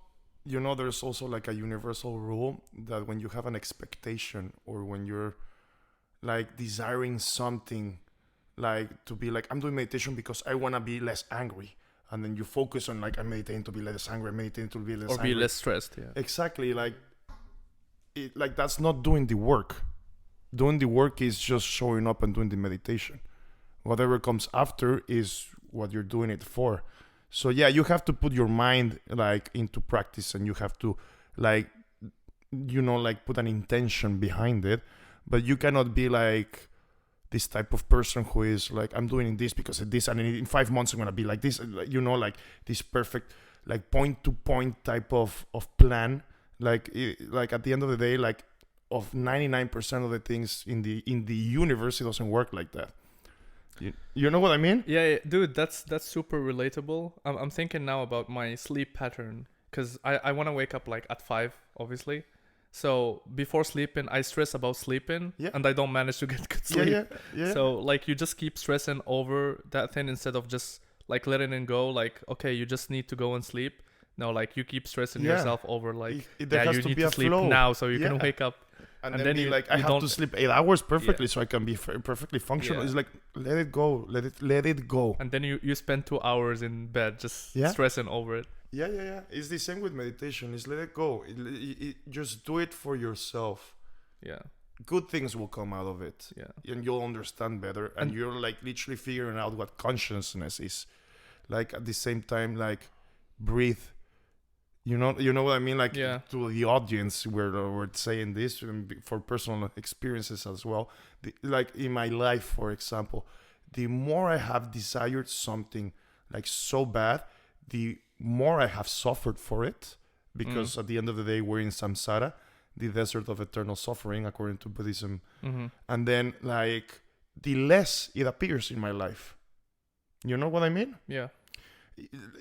you know, there's also like a universal rule that when you have an expectation, or when you're like desiring something, like to be like, I'm doing meditation because I want to be less angry. And then you focus on like, I'm meditating to be less angry, I'm meditating to be less angry. Or be less stressed, yeah. Exactly. Like that's not doing the work. Doing the work is just showing up and doing the meditation. Whatever comes after is what you're doing it for. So yeah, you have to put your mind like into practice, and you have to like, you know, like put an intention behind it. But you cannot be like this type of person who is like, I'm doing this because of this, and in 5 months I'm gonna be like this, you know, like this perfect like point to point type of plan. Like at the end of the day, like of 99% of the things in the universe, it doesn't work like that. You know what I mean? Yeah, dude, that's super relatable. I'm thinking now about my sleep pattern, because I want to wake up like at 5, obviously. So before sleeping, I stress about sleeping, and I don't manage to get good sleep. Yeah. So like you just keep stressing over that thing instead of just like letting it go. Like, okay, you just need to go and sleep. No, like you keep stressing yourself over like, you need to sleep now so you can wake up. And then be like, I have to sleep 8 hours perfectly so I can be perfectly functional. It's like, let it go. Let it go. And then you spend 2 hours in bed just stressing over it. Yeah. It's the same with meditation. It's let it go. Just do it for yourself. Yeah. Good things will come out of it. Yeah. And you'll understand better. And you're like literally figuring out what consciousness is. Like at the same time, like breathe. You know what I mean? Like to the audience, we're saying this for personal experiences as well. Like in my life, for example, the more I have desired something like so bad, the more I have suffered for it. Because at the end of the day, we're in samsara, the desert of eternal suffering, according to Buddhism. Mm-hmm. And then like the less it appears in my life. You know what I mean? Yeah.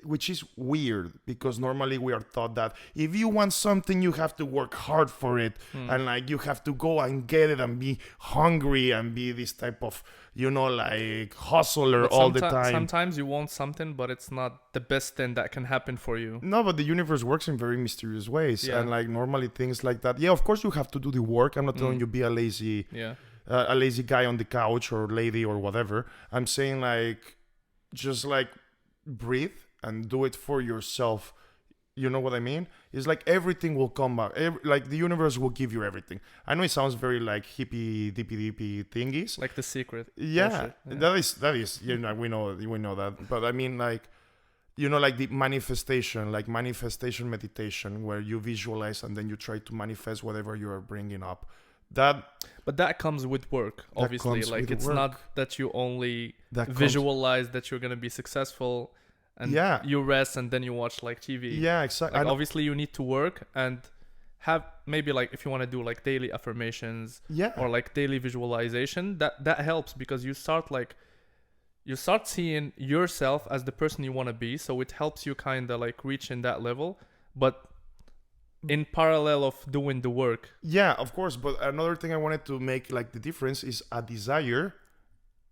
which is weird because normally we are taught that if you want something, you have to work hard for it, and like you have to go and get it and be hungry and be this type of, you know, like hustler But all the time. Sometimes you want something, but it's not the best thing that can happen for you. No, but the universe works in very mysterious ways, Yeah. and like normally things like that. Yeah, of course you have to do the work. I'm not telling you be a lazy guy on the couch or lady or whatever. I'm saying like just like breathe and do it for yourself. You know what I mean? It's like everything will come back. Like the universe will give you everything. I know it sounds very like hippie dippy thingies. Like The Secret. Yeah, bullshit. That is. You know, we know that. But I mean, like, you know, like the manifestation meditation, where you visualize and then you try to manifest whatever you are bringing up. But that comes with work, obviously. Like it's not that you only visualize that you're gonna be successful and you rest and then you watch like TV. Yeah, exactly. Like obviously you need to work and have maybe like if you want to do like daily affirmations or like daily visualization, that helps because you start seeing yourself as the person you want to be, so it helps you kind of like reach in that level, but in parallel of doing the work. Yeah, of course. But another thing I wanted to make like the difference is a desire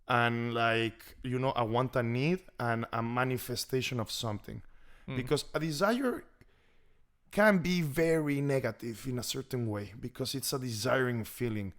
and like, you know, a want and need and a manifestation of something. Because a desire can be very negative in a certain way because it's a desiring feeling.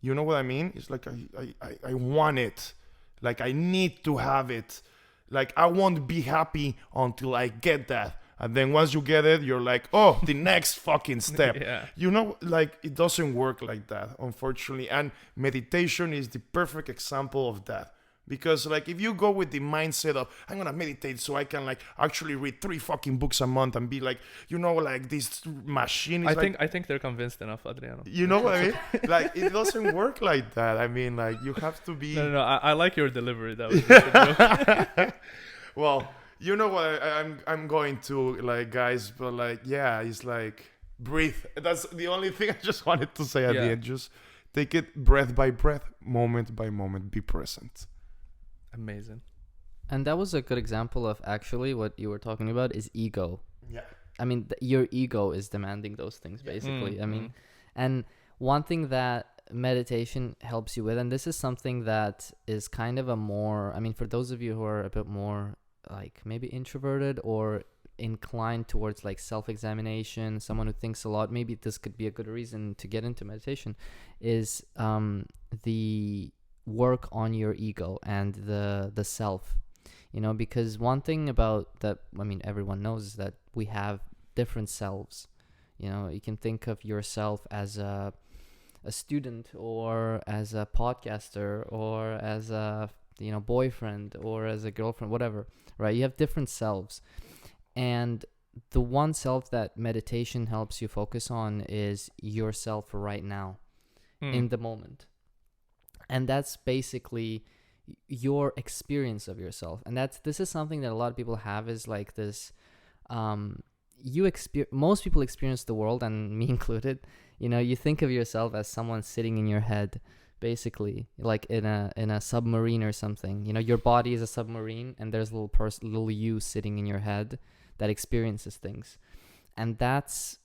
You know what I mean? It's like I want it. Like I need to have it. Like I won't be happy until I get that. And then once you get it, you're like, oh, the next fucking step. You know, like it doesn't work like that, unfortunately. And meditation is the perfect example of that. Because like if you go with the mindset of I'm gonna meditate so I can like actually read 3 fucking books a month and be like, you know, like this machine is I think they're convinced enough, Adriano. You know what I mean? Like it doesn't work like that. I mean, like you have to be No, I like your delivery. That was just a joke. Well, you know what I'm going to, like, guys, but like, yeah, it's like breathe. That's the only thing I just wanted to say at the end. Just take it breath by breath, moment by moment, be present. Amazing. And that was a good example of actually what you were talking about is ego. Yeah. I mean, your ego is demanding those things, basically. I mean, and one thing that meditation helps you with, and this is something that is kind of a more, I mean, for those of you who are a bit more like maybe introverted or inclined towards like self-examination, someone who thinks a lot, maybe this could be a good reason to get into meditation, is the work on your ego and the self, you know, because one thing about that, I mean, everyone knows, is that we have different selves. You know, you can think of yourself as a student or as a podcaster or as a, you know, boyfriend or as a girlfriend, whatever, right? You have different selves. And the one self that meditation helps you focus on is yourself right now, in the moment. And that's basically your experience of yourself. And this is something that a lot of people have, is like this, most people experience the world, and me included, you know, you think of yourself as someone sitting in your head, basically, like in a submarine or something. You know, your body is a submarine and there's a little you sitting in your head that experiences things. And that's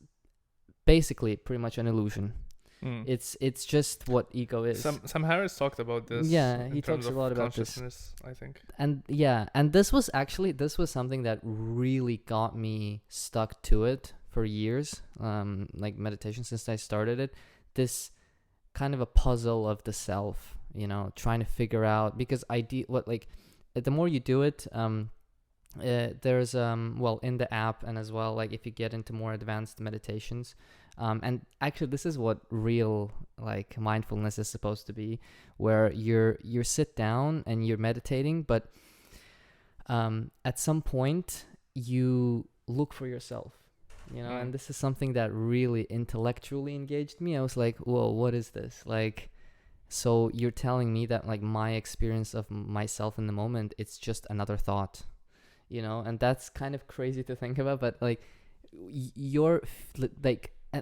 basically pretty much an illusion. It's just what ego is. Sam Harris talked about this. Yeah, he talks a lot about consciousness, I think. And this was something that really got me stuck to it for years. Like meditation, since I started it, this kind of a puzzle of the self, you know, trying to figure out, because the more you do it, there's in the app, and as well, like if you get into more advanced meditations, and actually this is what real like mindfulness is supposed to be, where you sit down and you're meditating, but at some point you look for yourself, you know. And this is something that really intellectually engaged me. I was like, whoa, what is this? Like, so you're telling me that like my experience of myself in the moment, it's just another thought, you know? And that's kind of crazy to think about, but like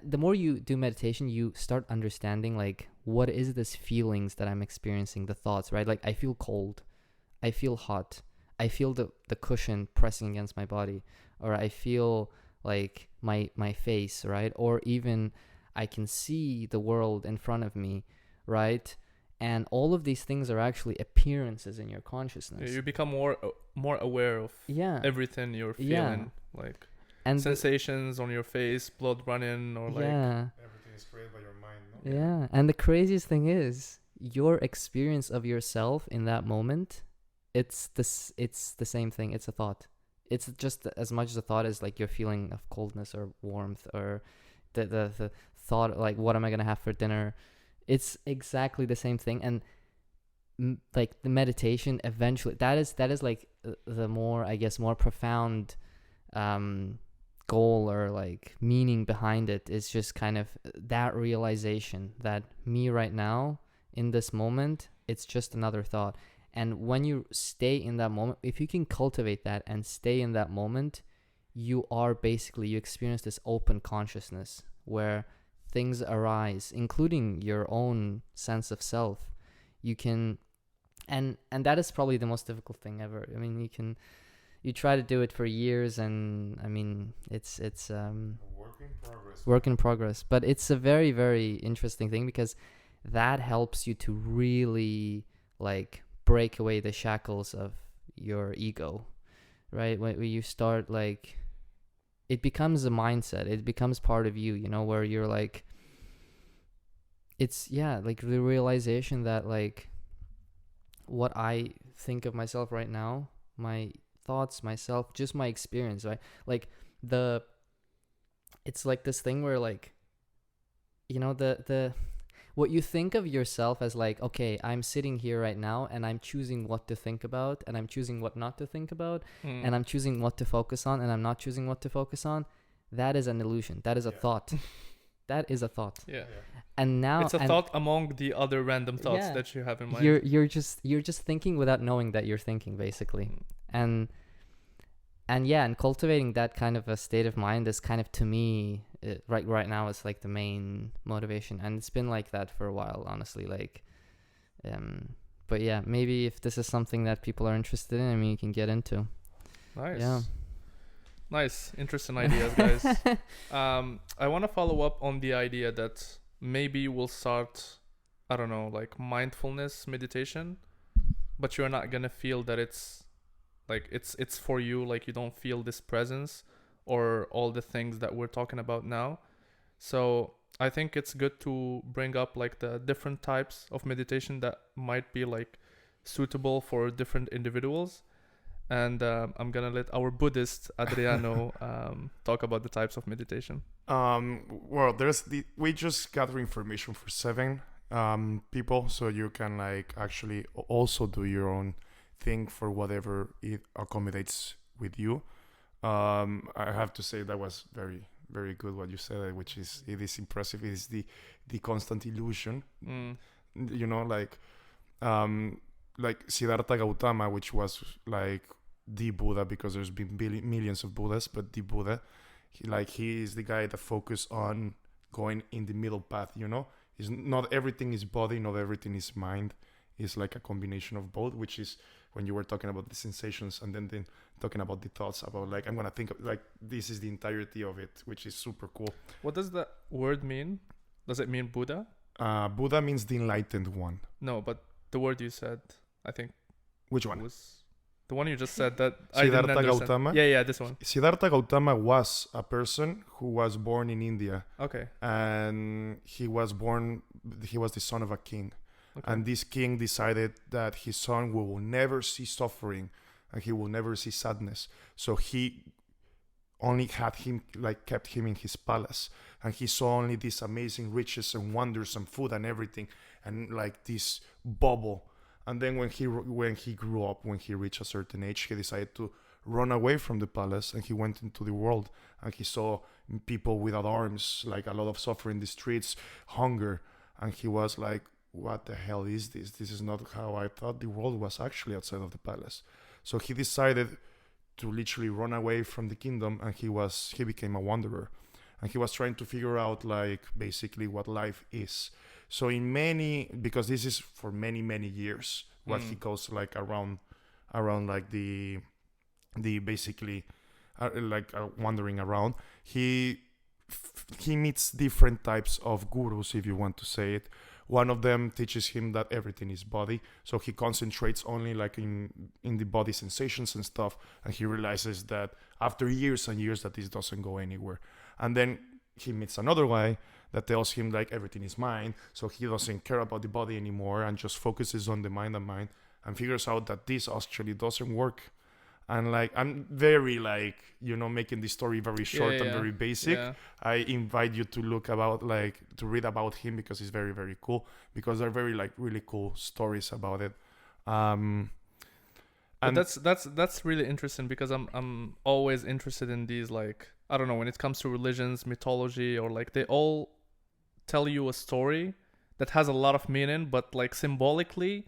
the more you do meditation, you start understanding like, what is this feelings that I'm experiencing, the thoughts, right? Like I feel cold, I feel hot, I feel the cushion pressing against my body, or I feel like my face, right? Or even I can see the world in front of me, right? And all of these things are actually appearances in your consciousness. You become more aware of everything you're feeling, like and sensations on your face, blood running, or like everything is created by your mind. No? Yeah, and the craziest thing is your experience of yourself in that moment. It's the same thing. It's a thought. It's just as much as a thought as like your feeling of coldness or warmth, or the thought like, what am I gonna have for dinner? It's exactly the same thing. And like the meditation, eventually that is like the more, I guess, more profound goal or like meaning behind it, is just kind of that realization that me right now in this moment, it's just another thought. And when you stay in that moment, if you can cultivate that and stay in that moment, you experience this open consciousness where things arise, including your own sense of self. You can, and that is probably the most difficult thing ever. I mean, you try to do it for years, and I mean, it's work in progress, but it's a very, very interesting thing, because that helps you to really like break away the shackles of your ego, right? When you start, like, it becomes a mindset, it becomes part of you, you know, where you're like, it's like the realization that like what I think of myself right now, my thoughts, myself, just my experience, right? Like it's like this thing where, like, you know, the what you think of yourself as like, okay, I'm sitting here right now and I'm choosing what to think about, and I'm choosing what not to think about, and I'm choosing what to focus on, and I'm not choosing what to focus on. That is an illusion. That is a thought. That is a thought. Yeah. And now it's a thought among the other random thoughts that you have in mind. You're just thinking without knowing that you're thinking, basically. And cultivating that kind of a state of mind is kind of, to me, right now, it's like the main motivation, and it's been like that for a while, honestly. Like, but yeah, maybe if this is something that people are interested in, I mean, you can get into. Nice. Yeah. Nice, interesting ideas, guys. I want to follow up on the idea that maybe we'll start, I don't know, like mindfulness meditation, but you're not gonna feel that it's like it's for you. Like, you don't feel this presence or all the things that we're talking about now. So I think it's good to bring up like the different types of meditation that might be like suitable for different individuals. And I'm gonna let our Buddhist Adriano talk about the types of meditation. Well, we just gather information for 7 people, so you can like actually also do your own thing for whatever it accommodates with you. I have to say that was very, very good what you said, which is, it is impressive. It is the constant illusion, you know, like Siddhartha Gautama, which was like the Buddha, because there's been millions of Buddhas, but the Buddha, he is the guy that focused on going in the middle path, you know. It's not everything is body, not everything is mind. It's like a combination of both, which is when you were talking about the sensations, and then talking about the thoughts about like, I'm gonna think of, like, this is the entirety of it, which is super cool. What does that word mean? Does it mean Buddha? Buddha means the enlightened one. No, but the word you said, I think. Which one? Was the one you just said that Siddhartha I didn't understand. Gautama? Yeah, this one. Siddhartha Gautama was a person who was born in India. Okay. And he was the son of a king. Okay. And this king decided that his son will never see suffering and he will never see sadness. So he only kept him in his palace, and he saw only these amazing riches and wonders and food and everything, and like this bubble. And then when he grew up, when he reached a certain age, he decided to run away from the palace, and he went into the world, and he saw people without arms, like a lot of suffering in the streets, hunger, and he was like, what the hell is this? This is not how I thought the world was actually outside of the palace. So he decided to literally run away from the kingdom, and he became a wanderer, and he was trying to figure out like basically what life is. So because this is for many, many years, what he calls like around around like the basically wandering around, he meets different types of gurus, if you want to say it. One of them teaches him that everything is body, so he concentrates only like in the body sensations and stuff, and he realizes that after years and years that this doesn't go anywhere. And then he meets another guy that tells him like everything is mind, so he doesn't care about the body anymore and just focuses on the mind, and figures out that this actually doesn't work. And like, I'm very like, making the story very short and very basic. Yeah. I invite you to to read about him, because it's very, very cool, because they're very like really cool stories about it. And that's really interesting, because I'm always interested in these, like, I don't know, when it comes to religions, mythology, or like they all tell you a story that has a lot of meaning, but like symbolically,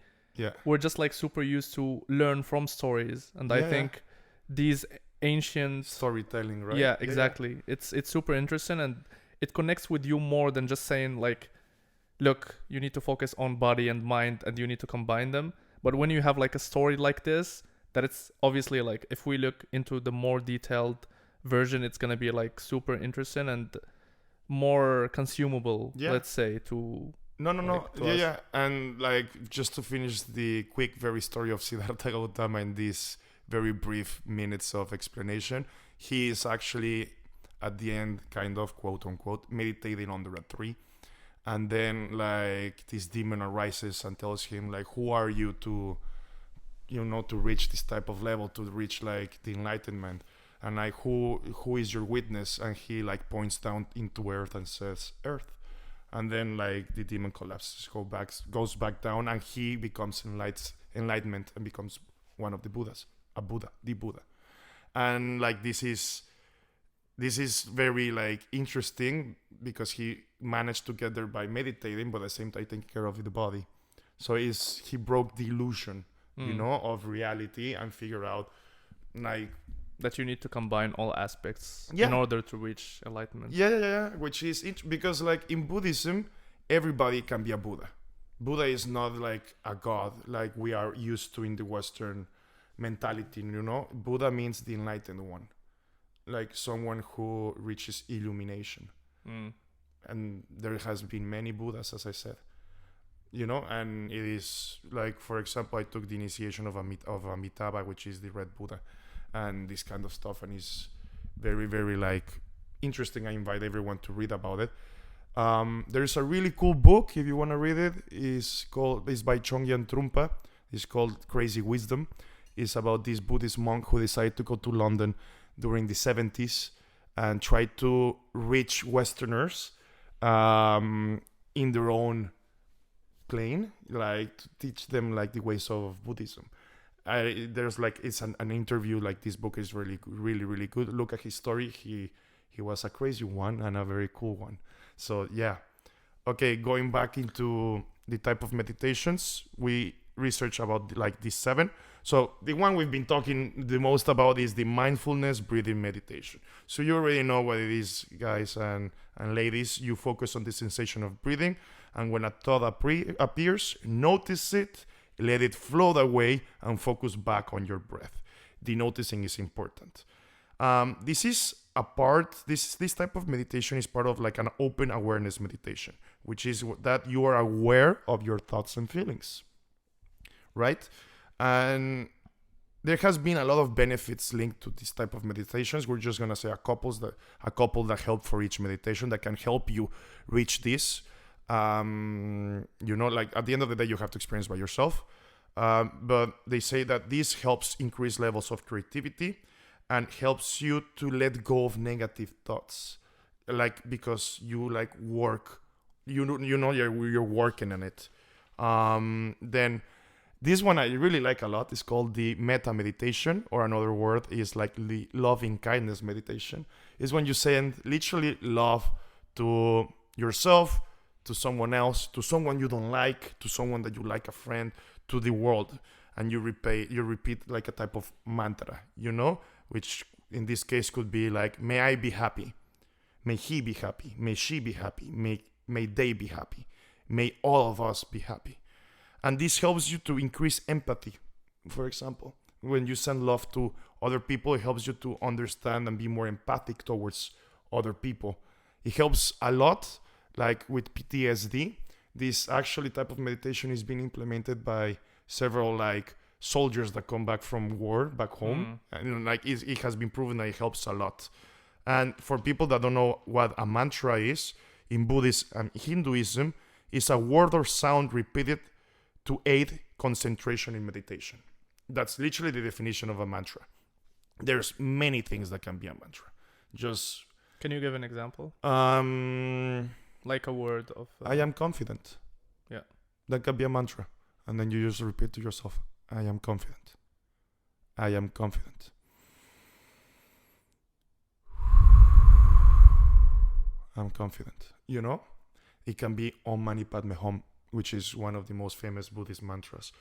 we're just like super used to learn from stories. And I think these ancient storytelling, right? Yeah, exactly. It's super interesting, and it connects with you more than just saying like, look, you need to focus on body and mind and you need to combine them. But when you have like a story like this, that it's obviously like, if we look into the more detailed version, it's gonna be like super interesting and more consumable, let's say, to and like, just to finish the quick very story of Siddhartha Gautama in these very brief minutes of explanation, he is actually at the end kind of, quote unquote, meditating on the red tree, and then like this demon arises and tells him like, who are you to to reach this type of level, to reach like the enlightenment, and like who is your witness? And he like points down into earth and says, earth. And then like the demon collapses, goes back down, and he becomes enlightenment and becomes one of the Buddhas, the Buddha. And like this is very like interesting, because he managed to get there by meditating, but at the same time taking care of the body. So he broke the illusion, of reality, and figure out like that you need to combine all aspects in order to reach enlightenment. Which is because like in Buddhism, everybody can be a Buddha. Buddha is not like a god like we are used to in the Western mentality, Buddha means the enlightened one, like someone who reaches illumination. And there has been many Buddhas, as I said, and it is like, for example, I took the initiation of Amitabha, which is the red Buddha, and this kind of stuff, and it's very, very like interesting. I invite everyone to read about it. There's a really cool book, if you want to read it. It's by Chogyam Trungpa. It's called Crazy Wisdom. It's about this Buddhist monk who decided to go to London during the 70s and try to reach Westerners in their own plane, like to teach them like the ways of Buddhism. There's like, it's an interview. Like, this book is really, really, really good. Look at his story. He was a crazy one and a very cool one. So yeah. Okay, going back into the type of meditations, we research about like these 7. So the one we've been talking the most about is the mindfulness breathing meditation. So you already know what it is, guys and ladies. You focus on the sensation of breathing, and when a thought appears, notice it, let it float away, and focus back on your breath. The noticing is important. This is a part, this type of meditation is part of like an open awareness meditation, which is that you are aware of your thoughts and feelings, right? And there has been a lot of benefits linked to this type of meditations. We're just gonna say a couple that help for each meditation that can help you reach this. Like at the end of the day, you have to experience by yourself. But they say that this helps increase levels of creativity and helps you to let go of negative thoughts, like, because you like work, you're working on it. Then this one I really like a lot. It's called the Metta Meditation, or another word is like the loving kindness meditation. It's when you send literally love to yourself, to someone else, to someone you don't like, to someone that you like, a friend, to the world, and you repeat like a type of mantra, which in this case could be like, may I be happy, may he be happy, may she be happy, may they be happy, may all of us be happy. And this helps you to increase empathy, for example, when you send love to other people, it helps you to understand and be more empathic towards other people. It helps a lot, like with PTSD. This actually type of meditation is being implemented by several like soldiers that come back from war back home, and like it has been proven that it helps a lot. And for people that don't know what a mantra is, in Buddhism and Hinduism, is a word or sound repeated to aid concentration in meditation. That's literally the definition of a mantra. There's many things that can be a mantra. Just Can you give an example? Like a word of... I am confident. Yeah. That can be a mantra. And then you just repeat to yourself, I am confident. I am confident. I'm confident. You know? It can be Om Mani Padme Hum, which is one of the most famous Buddhist mantras.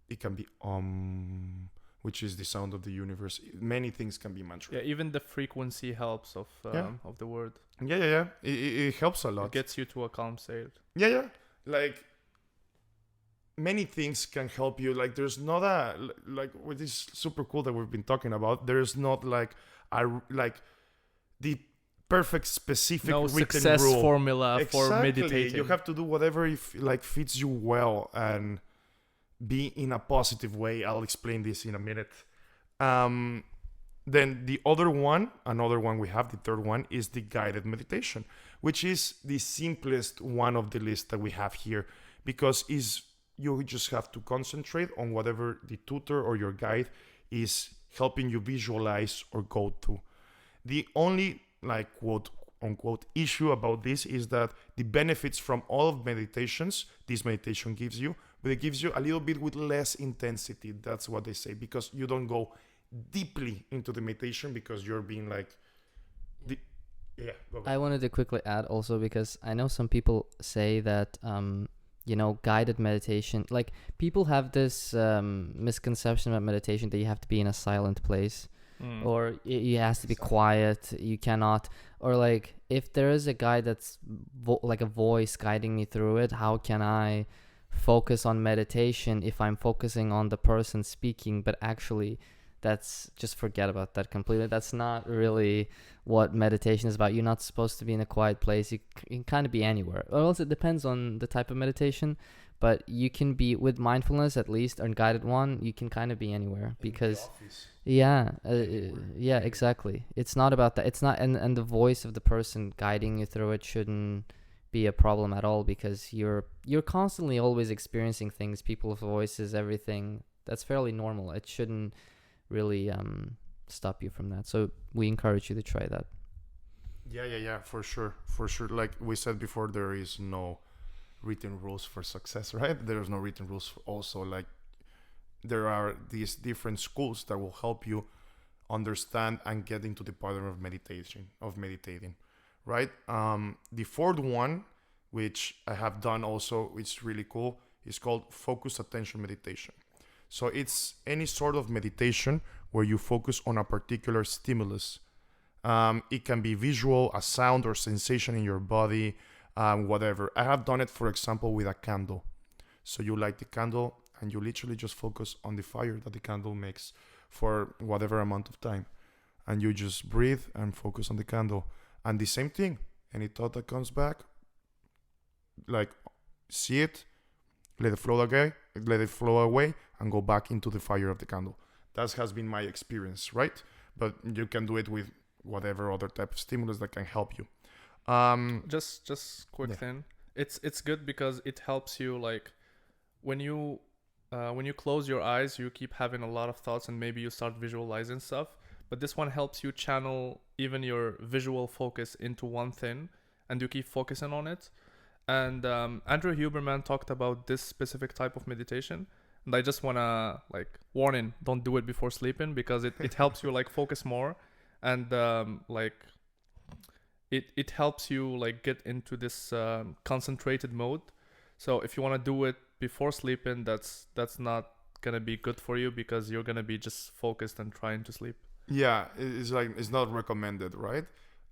It can be Om, which is the sound of the universe. Many things can be mantra. Yeah, even the frequency helps of the word. Yeah. It helps a lot. It gets you to a calm state. Yeah. Like, many things can help you. Like, there's not like, what is super cool that we've been talking about, there's not like the perfect specific no written success rule. formula for meditating. You have to do whatever fits you well and be in a positive way. I'll explain this in a minute. Then the another one we have, the third one, is the guided meditation, which is the simplest one of the list that we have here, because you just have to concentrate on whatever the tutor or your guide is helping you visualize or go to. The only like quote unquote issue about this is that the benefits from all of meditations this meditation gives you, but it gives you a little bit with less intensity. That's what they say, because you don't go deeply into the meditation, because you're being like go ahead. I wanted to quickly add also, because I know some people say that guided meditation, like people have this misconception about meditation that you have to be in a silent place. Or it has to be quiet. You cannot, or like if there is a guide that's like a voice guiding me through it, how can I focus on meditation if I'm focusing on the person speaking? But actually, that's just forget about that completely. That's not really what meditation is about. You're not supposed to be in a quiet place. You can kind of be anywhere, or else it depends on the type of meditation. But you can be, with mindfulness at least, or guided one, you can kind of be anywhere, because yeah, exactly. It's not about that. It's not, and the voice of the person guiding you through it shouldn't be a problem at all, because you're constantly always experiencing things, people's voices, everything. That's fairly normal. It shouldn't really stop you from that. So we encourage you to try that. Yeah, for sure. Like we said before, there is no written rules for success, right? There's no written rules also. Like, there are these different schools that will help you understand and get into the pattern of meditating, right? The fourth one, which I have done also, which is really cool, is called focused attention meditation. So it's any sort of meditation where you focus on a particular stimulus. It can be visual, a sound or sensation in your body, whatever. I have done it, for example, with a candle. So you light the candle and you literally just focus on the fire that the candle makes for whatever amount of time. And you just breathe and focus on the candle. And the same thing, any thought that comes back, like, see it, let it flow away, and go back into the fire of the candle. That has been my experience, right? But you can do it with whatever other type of stimulus that can help you. Just quick thing. It's good because it helps you, like, when you close your eyes, you keep having a lot of thoughts and maybe you start visualizing stuff. But this one helps you channel even your visual focus into one thing, and you keep focusing on it. And Andrew Huberman talked about this specific type of meditation. And I just want to, like, warning, don't do it before sleeping, because it helps you, like, focus more. And, it helps you, like, get into this concentrated mode. So if you want to do it before sleeping, that's not going to be good for you, because you're going to be just focused and trying to sleep. Yeah, it's not recommended, right?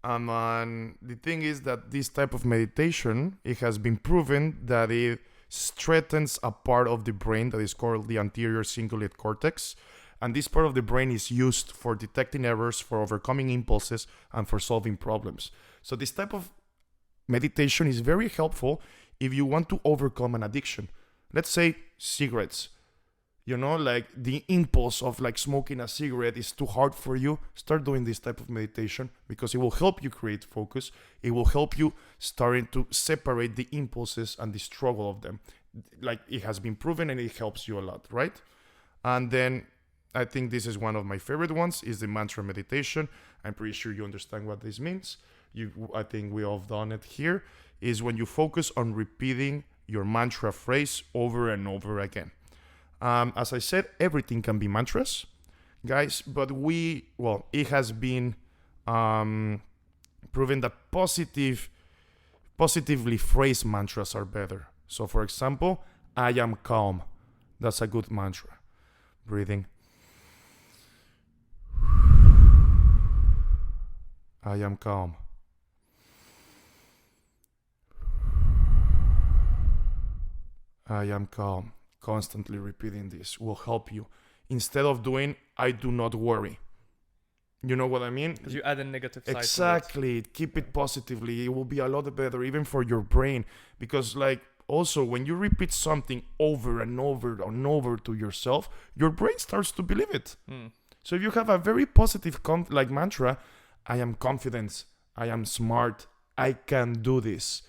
And the thing is that this type of meditation, it has been proven that it strengthens a part of the brain that is called the anterior cingulate cortex. And this part of the brain is used for detecting errors, for overcoming impulses, and for solving problems. So this type of meditation is very helpful if you want to overcome an addiction. Let's say cigarettes. You know, like the impulse of like smoking a cigarette is too hard for you. Start doing this type of meditation because it will help you create focus. It will help you starting to separate the impulses and the struggle of them. Like it has been proven and it helps you a lot, right? And then I think this is one of my favorite ones is the mantra meditation. I'm pretty sure you understand what this means. I think we all have done it here. Is when you focus on repeating your mantra phrase over and over again. As I said, everything can be mantras, guys, but it has been proven that positively phrased mantras are better. So, for example, I am calm. That's a good mantra. Breathing. I am calm. I am calm. Constantly repeating this will help you. Instead of doing, I do not worry. You know what I mean? Because you add a negative side Exactly. to it. Keep it positively. It will be a lot better even for your brain. Because like also when you repeat something over and over and over to yourself, your brain starts to believe it. So if you have a very positive mantra, I am confident, I am smart, I can do this.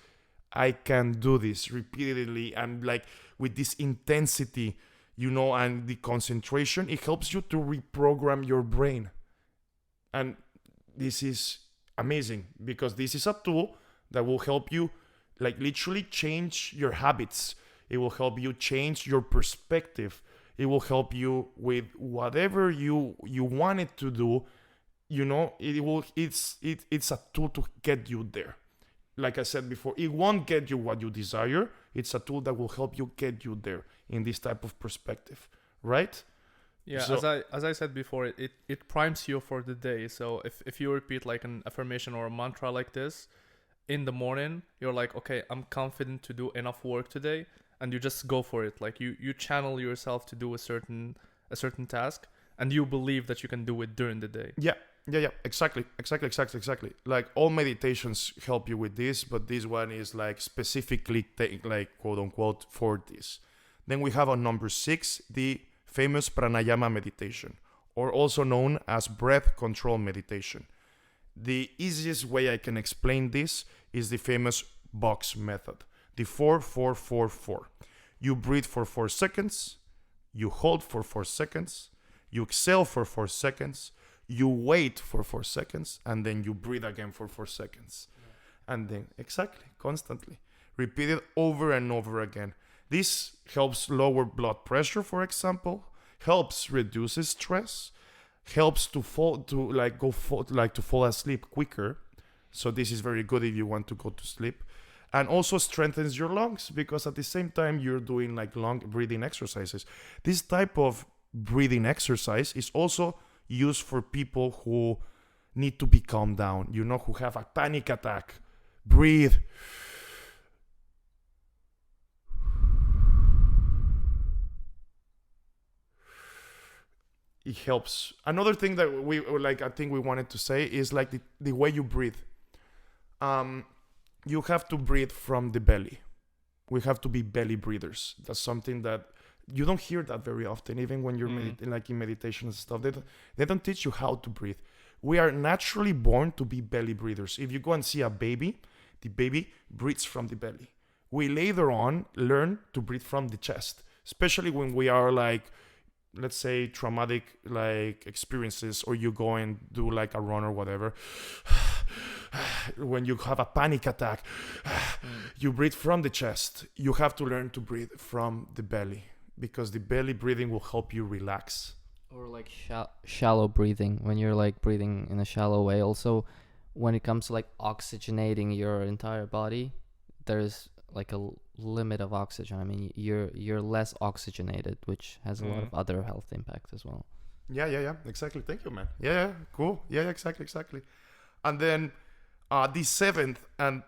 I can do this repeatedly and like with this intensity, you know, and the concentration, it helps you to reprogram your brain. And this is amazing because this is a tool that will help you like literally change your habits. It will help you change your perspective. It will help you with whatever you wanted to do. You know, it's a tool to get you there. Like I said before, it won't get you what you desire. It's a tool that will help you get you there in this type of perspective, right? Yeah, So, as I said before, it primes you for the day. So if you repeat like an affirmation or a mantra like this in the morning, you're like, okay, I'm confident to do enough work today, and you just go for it. Like you channel yourself to do a certain task, and you believe that you can do it during the day. Yeah, exactly. Like all meditations help you with this, but this one is like specifically like quote unquote for this. Then we have on number 6, the famous Pranayama Meditation, or also known as breath control meditation. The easiest way I can explain this is the famous box method, the 4-4-4-4. You breathe for 4 seconds, you hold for 4 seconds, you exhale for 4 seconds, you wait for 4 seconds, and then you breathe again for 4 seconds. Yeah. And then, exactly, constantly. Repeat it over and over again. This helps lower blood pressure, for example, helps reduce stress, helps to fall asleep quicker. So this is very good if you want to go to sleep. And also strengthens your lungs because at the same time you're doing like long breathing exercises. This type of breathing exercise is also used for people who need to be calmed down, you know, who have a panic attack. Breathe. It helps. Another thing that I think we wanted to say is like the way you breathe. You have to breathe from the belly. We have to be belly breathers. That's something that you don't hear that very often, even when you're in meditation and stuff. They don't teach you how to breathe. We are naturally born to be belly breathers. If you go and see a baby, the baby breathes from the belly. We later on learn to breathe from the chest, especially when we are like, let's say, traumatic like experiences, or you go and do like a run or whatever. When you have a panic attack, you breathe from the chest. You have to learn to breathe from the belly, because the belly breathing will help you relax. Or like shallow breathing, when you're like breathing in a shallow way. Also, when it comes to like oxygenating your entire body, there's like a limit of oxygen. I mean, you're less oxygenated, which has a lot of other health impacts as well. Yeah. Exactly. Thank you, man. Yeah. Cool. Yeah, exactly. And then the 7th and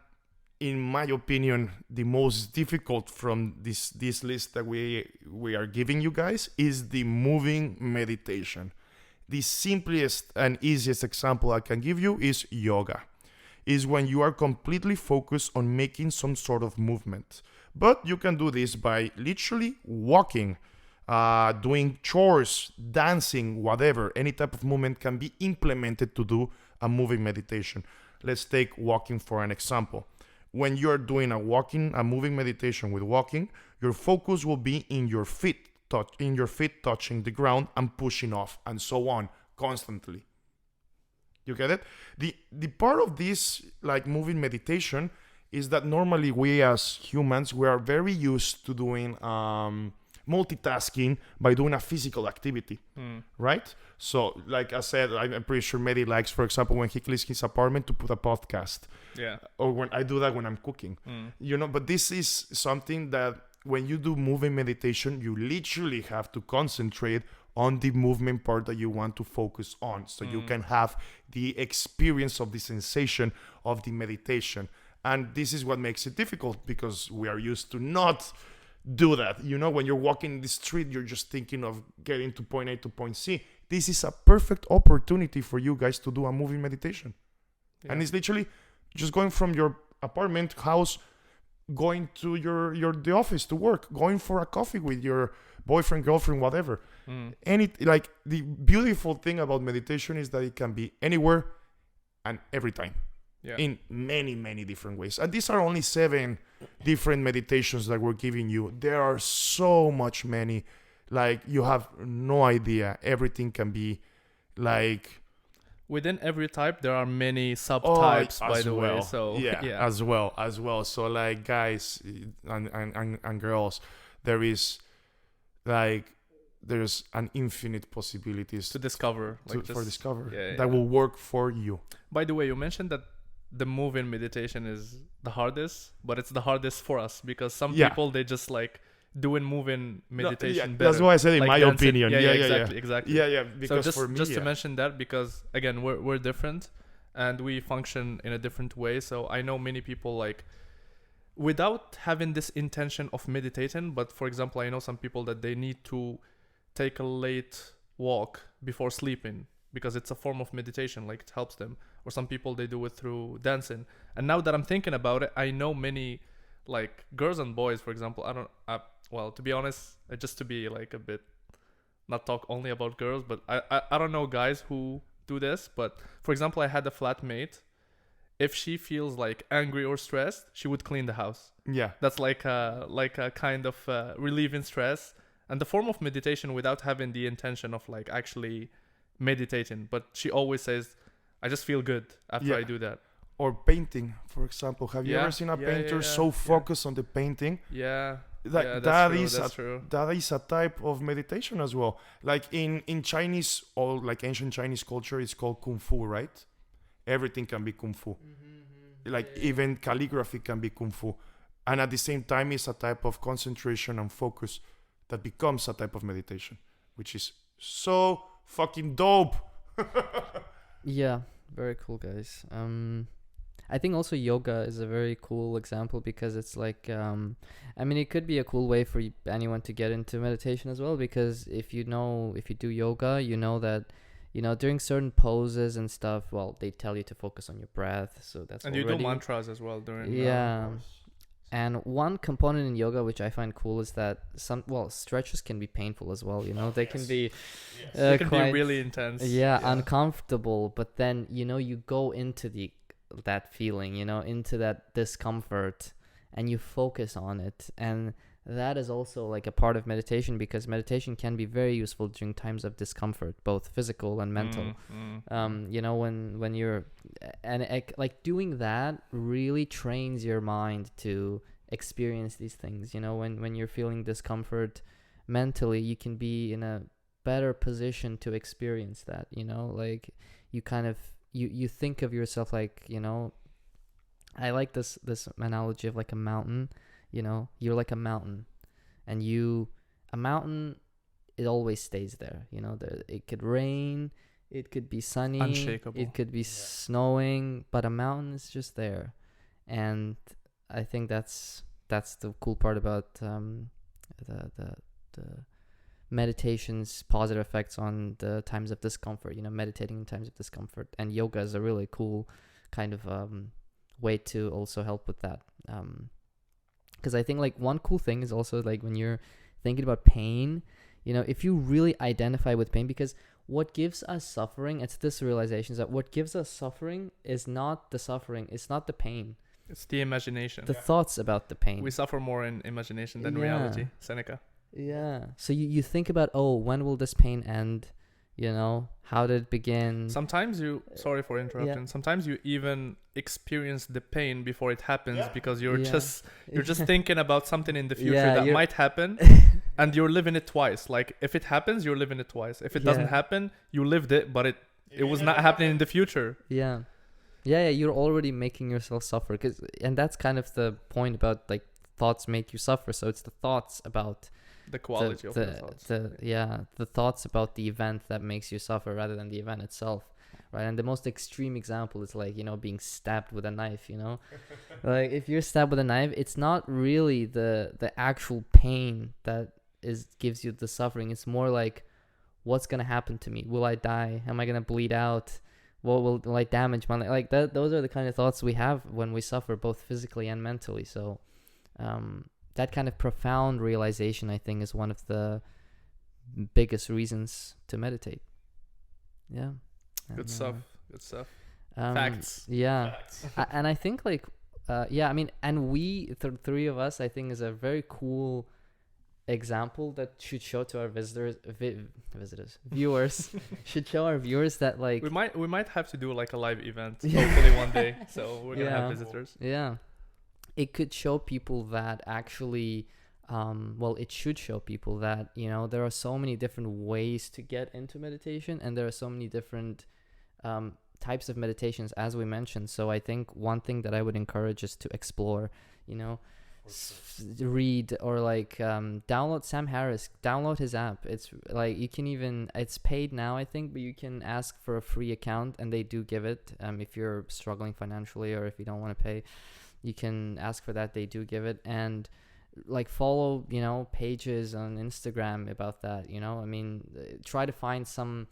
in my opinion, the most difficult from this list that we are giving you guys is the moving meditation. The simplest and easiest example I can give you is yoga. Is when you are completely focused on making some sort of movement. But you can do this by literally walking, doing chores, dancing, whatever. Any type of movement can be implemented to do a moving meditation. Let's take walking for an example. When you're doing a moving meditation with walking, your focus will be in your feet touching the ground and pushing off, and so on, constantly. You get it? The part of this like moving meditation is that normally we as humans, we are very used to doing multitasking by doing a physical activity, right? So like I said, I'm pretty sure Mehdii likes, for example, when he cleans his apartment, to put a podcast. Yeah. Or when I do that when I'm cooking, but this is something that when you do moving meditation, you literally have to concentrate on the movement part that you want to focus on, so you can have the experience of the sensation of the meditation. And this is what makes it difficult, because we are used to not do that. When you're walking in the street, you're just thinking of getting to point A to point C. This is a perfect opportunity for you guys to do a moving meditation. Yeah. And it's literally just going from your apartment house, going to the office to work, going for a coffee with your boyfriend, girlfriend, whatever. The beautiful thing about meditation is that it can be anywhere and every time. Yeah. In many, many different ways. And these are only 7 different meditations that we're giving you. There are so much many. Like, you have no idea. Everything can be like... Within every type, there are many subtypes, by the way. So yeah, as well. So like, guys and girls, there's an infinite possibilities to discover, that will work for you. By the way, you mentioned that the moving meditation is the hardest, but it's the hardest for us, because some people, they just like doing moving meditation better. That's why I said in like my dancing. opinion. Exactly. Yeah, because so for me, to mention that, because again, we're different and we function in a different way. So I know many people, like, without having this intention of meditating, but for example, I know some people that they need to take a late walk before sleeping because it's a form of meditation, like it helps them. Or some people, they do it through dancing. And now that I'm thinking about it, I know many, like, girls and boys, for example. Well, to be honest, just to be like a bit, not talk only about girls, but I don't know guys who do this. But for example, I had a flatmate. If she feels like angry or stressed, she would clean the house. Yeah, that's like a kind of relieving stress, and the form of meditation without having the intention of like actually meditating. But she always says, I just feel good after I do that. Or painting, for example. Have you ever seen a painter so focused on the painting? Yeah. That is a type of meditation as well. Like in Chinese, or like ancient Chinese culture, it's called Kung Fu, right? Everything can be Kung Fu. Even calligraphy can be Kung Fu. And at the same time, it's a type of concentration and focus that becomes a type of meditation, which is so fucking dope. Yeah, very cool, guys. I think also yoga is a very cool example, because it's like, it could be a cool way for anyone to get into meditation as well, because if you do yoga, you know that, during certain poses and stuff, well, they tell you to focus on your breath. So that's and you do mantras as well during. Yeah. And one component in yoga which I find cool is that stretches can be painful as well. They can be they can be really intense. Yeah, uncomfortable. But then you go into that feeling, into that discomfort, and you focus on it. And that is also like a part of meditation, because meditation can be very useful during times of discomfort, both physical and mental. When you're like doing that really trains your mind to experience these things. When you're feeling discomfort mentally, you can be in a better position to experience that. Like you kind of you think of yourself like, I like this analogy of like a mountain. You're like a mountain, and a mountain, it always stays there. It could rain, it could be sunny, unshakable. It could be snowing, but a mountain is just there. And I think that's the cool part about the meditation's positive effects on the times of discomfort. Meditating in times of discomfort, and yoga is a really cool kind of way to also help with that. Because I think like one cool thing is also like when you're thinking about pain, if you really identify with pain, because what gives us suffering, it's this realization that what gives us suffering is not the suffering, it's not the pain. It's the imagination. The thoughts about the pain. We suffer more in imagination than reality, Seneca. Yeah. So you think about, when will this pain end? How did it begin? Sometimes sorry for interrupting. Sometimes you even experience the pain before it happens because you're just thinking about something in the future that might happen, and you're living it twice. Like if it happens, you're living it twice. If it doesn't happen, you lived it, but it was not happening in the future. Yeah. Yeah, you're already making yourself suffer, and that's kind of the point about like thoughts make you suffer. So it's the thoughts about the quality of the thoughts. The thoughts about the event that makes you suffer rather than the event itself, right? And the most extreme example is like being stabbed with a knife. Like if you're stabbed with a knife, it's not really the actual pain that gives you the suffering. It's more like, what's gonna happen to me? Will I die? Am I gonna bleed out? What will I damage my life? Like that? Those are the kind of thoughts we have when we suffer, both physically and mentally. So that kind of profound realization, I think, is one of the biggest reasons to meditate. Yeah. Good stuff. Facts. Yeah. Facts. And I think like, and we, the three of us, I think is a very cool example that should show to our viewers should show our viewers that like we might have to do like a live event hopefully one day, so we're gonna have visitors. It could show people that actually it should show people that there are so many different ways to get into meditation, and there are so many different types of meditations, as we mentioned. So I think one thing that I would encourage is to explore, read or like download Sam Harris, download his app. It's like it's paid now, I think, but you can ask for a free account and they do give it. If you're struggling financially or if you don't want to pay, you can ask for that. They do give it. And like follow pages on Instagram about that. Try to find some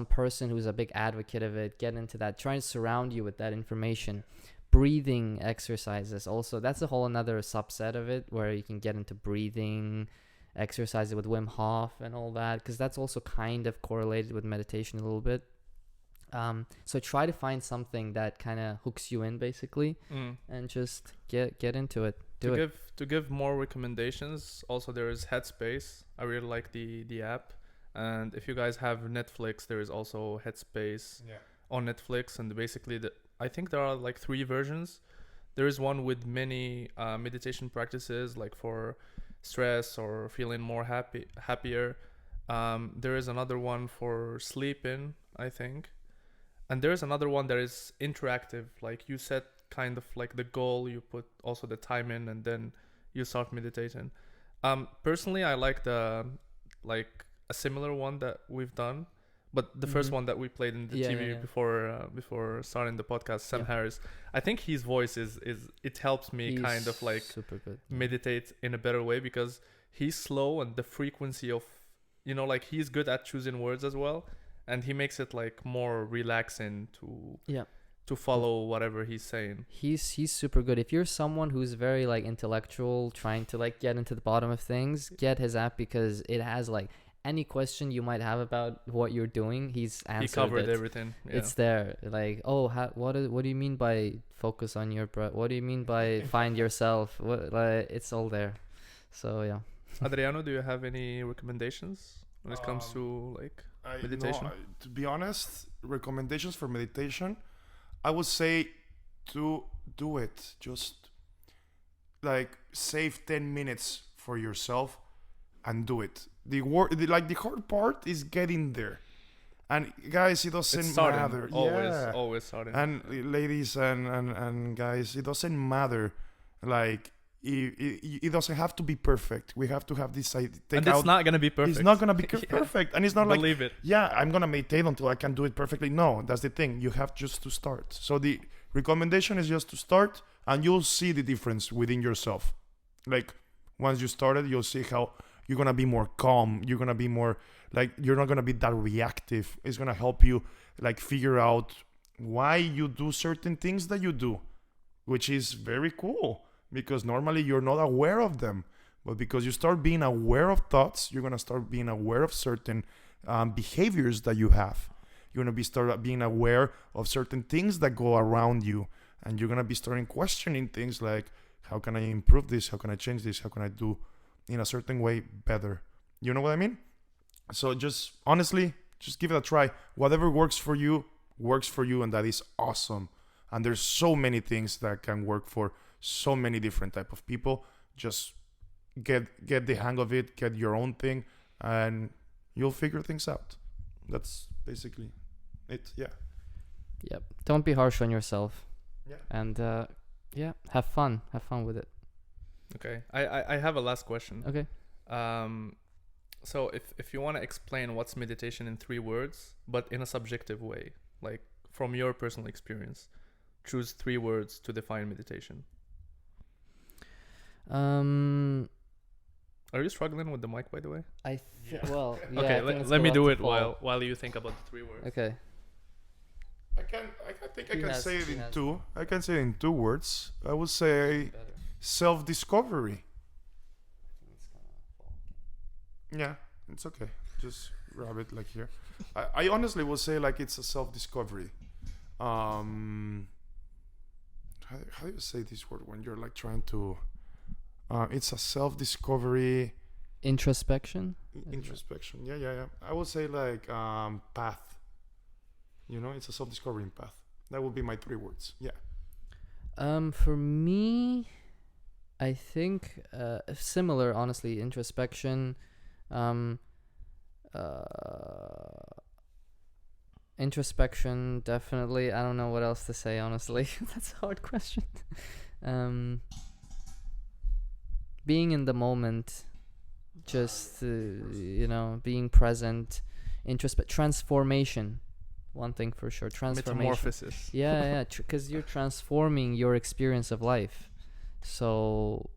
person who's a big advocate of it. Get into that. Try and surround you with that information. Breathing exercises also, that's a whole another subset of it, where you can get into breathing exercises with Wim Hof and all that, because that's also kind of correlated with meditation a little bit. So try to find something that kind of hooks you in basically, and just get into it. To give more recommendations, also there is Headspace. I really like the app, and if you guys have Netflix, there is also Headspace on Netflix, and basically I think there are like 3 versions. There is one with many meditation practices, like for stress or feeling more happier. There is another one for sleeping, I think. And there is another one that is interactive. Like you set kind of like the goal, you put also the time in, and then you start meditating. Personally, I like a similar one that we've done. But the first one that we played in the TV before starting the podcast, Sam Harris, I think his voice it helps me kind of like super good. Meditate in a better way, because he's slow and the frequency of, like he's good at choosing words as well, and he makes it like more relaxing to follow whatever he's saying. He's super good. If you're someone who's very like intellectual, trying to like get into the bottom of things, get his app, because it has like any question you might have about what you're doing, he's answered it. He covered everything. Yeah. It's there. Like, what do you mean by focus on your breath? What do you mean by find yourself? It's all there. So yeah. Adriano, do you have any recommendations when it comes to like meditation? To be honest, recommendations for meditation, I would say to do it. Just like save 10 minutes for yourself and do it. The hard part is getting there, and guys, it doesn't matter. Always starting. And ladies and guys, it doesn't matter. Like it doesn't have to be perfect. We have to have this. It's not gonna be perfect. It's not gonna be perfect, and it's not like believe it. Yeah, I'm gonna meditate until I can do it perfectly. No, that's the thing. You have just to start. So the Recommendation is just to start, and you'll see the difference within yourself. Like, once you started, you'll see how you're gonna be more calm. You're gonna be more like, you're not gonna be that reactive. It's gonna help you like figure out why you do certain things that you do, which is very cool, because normally you're not aware of them. But because you start being aware of thoughts, you're gonna start being aware of certain behaviors that you have. You're gonna be start being aware of certain things that go around you, and you're gonna be starting questioning things like, how can I improve this? How can I change this? How can I do in a certain way better? You know what I mean? So just honestly, just give it a try. Whatever works for you, and that is awesome. And there's so many things that can work for so many different type of people. Just get the hang of it, get your own thing, and you'll figure things out. That's basically it. Yeah. Yep. Don't be harsh on yourself. Yeah. And have fun with it. Okay, I have a last question. Okay. So if you want to explain what's meditation in 3 words, but in a subjective way, like from your personal experience, choose 3 words to define meditation. Are you struggling with the mic, by the way? Well, yeah. Okay, I think let me do it it's about to fall. while you think about the 3 words. Okay. I think I He can has- say it he in has- 2. I can say it in 2 words. I would say self-discovery. Yeah, it's okay. Just grab it like here. I honestly will say like it's a self-discovery. How do you say this word when you're like trying to? It's a self-discovery. Introspection. Introspection. Yeah. I would say like path. You know, it's a self-discovery path. That would be my 3 words. Yeah. For me, I think similar. Honestly, introspection. Introspection, definitely. I don't know what else to say, honestly. That's a hard question. Being in the moment, just being present. Transformation. One thing for sure, transformation. Metamorphosis. Yeah, because you're transforming your experience of life. So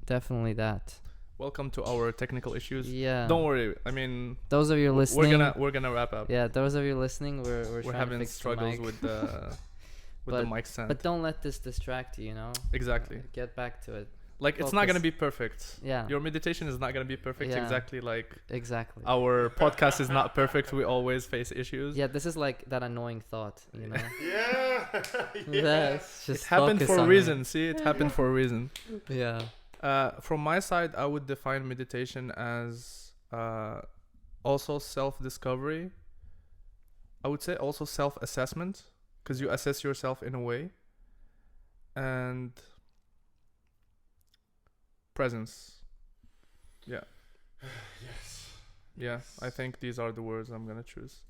definitely that. Welcome to our technical issues. Yeah. Don't worry. I mean, those of you listening, we're gonna wrap up. Yeah, those of you listening, we're trying having to fix struggles the mic. with the the mic stand. But don't let this distract you. Exactly. Get back to it. Like, it's not gonna be perfect. Yeah. Your meditation is not gonna be perfect. Yeah. Exactly like Exactly. our podcast is not perfect. We always face issues. Yeah, this is like that annoying thought, Yeah. That's just It happened focus for a on reason. See, it happened for a reason. it. Yeah. From my side, I would define meditation as also self-discovery. I would say also self-assessment, because you assess yourself in a way. And presence. Yeah. Yes. Yeah, I think these are the words I'm gonna choose.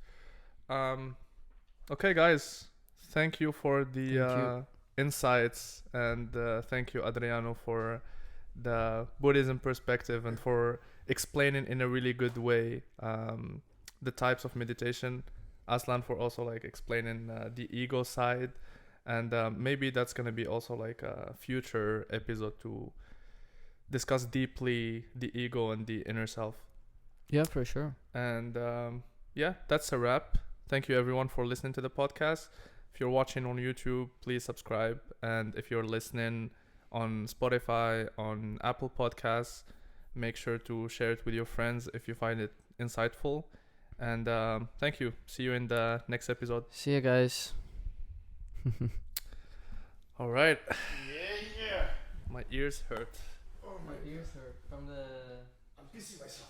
Okay, guys, thank you for the insights, and thank you, Adriano, for the Buddhism perspective and for explaining in a really good way the types of meditation. Aslan for also like explaining the ego side, and maybe that's gonna be also like a future episode to discuss deeply the ego and the inner self. Yeah, for sure. And yeah, that's a wrap. Thank you everyone for listening to the podcast. If you're watching on YouTube, please subscribe, and if you're listening on Spotify, on Apple Podcasts, make sure to share it with your friends if you find it insightful. And thank you. See you in the next episode. See you guys. All right. Yeah. My ears hurt. Oh my ears hurt from the. I'm pissing myself.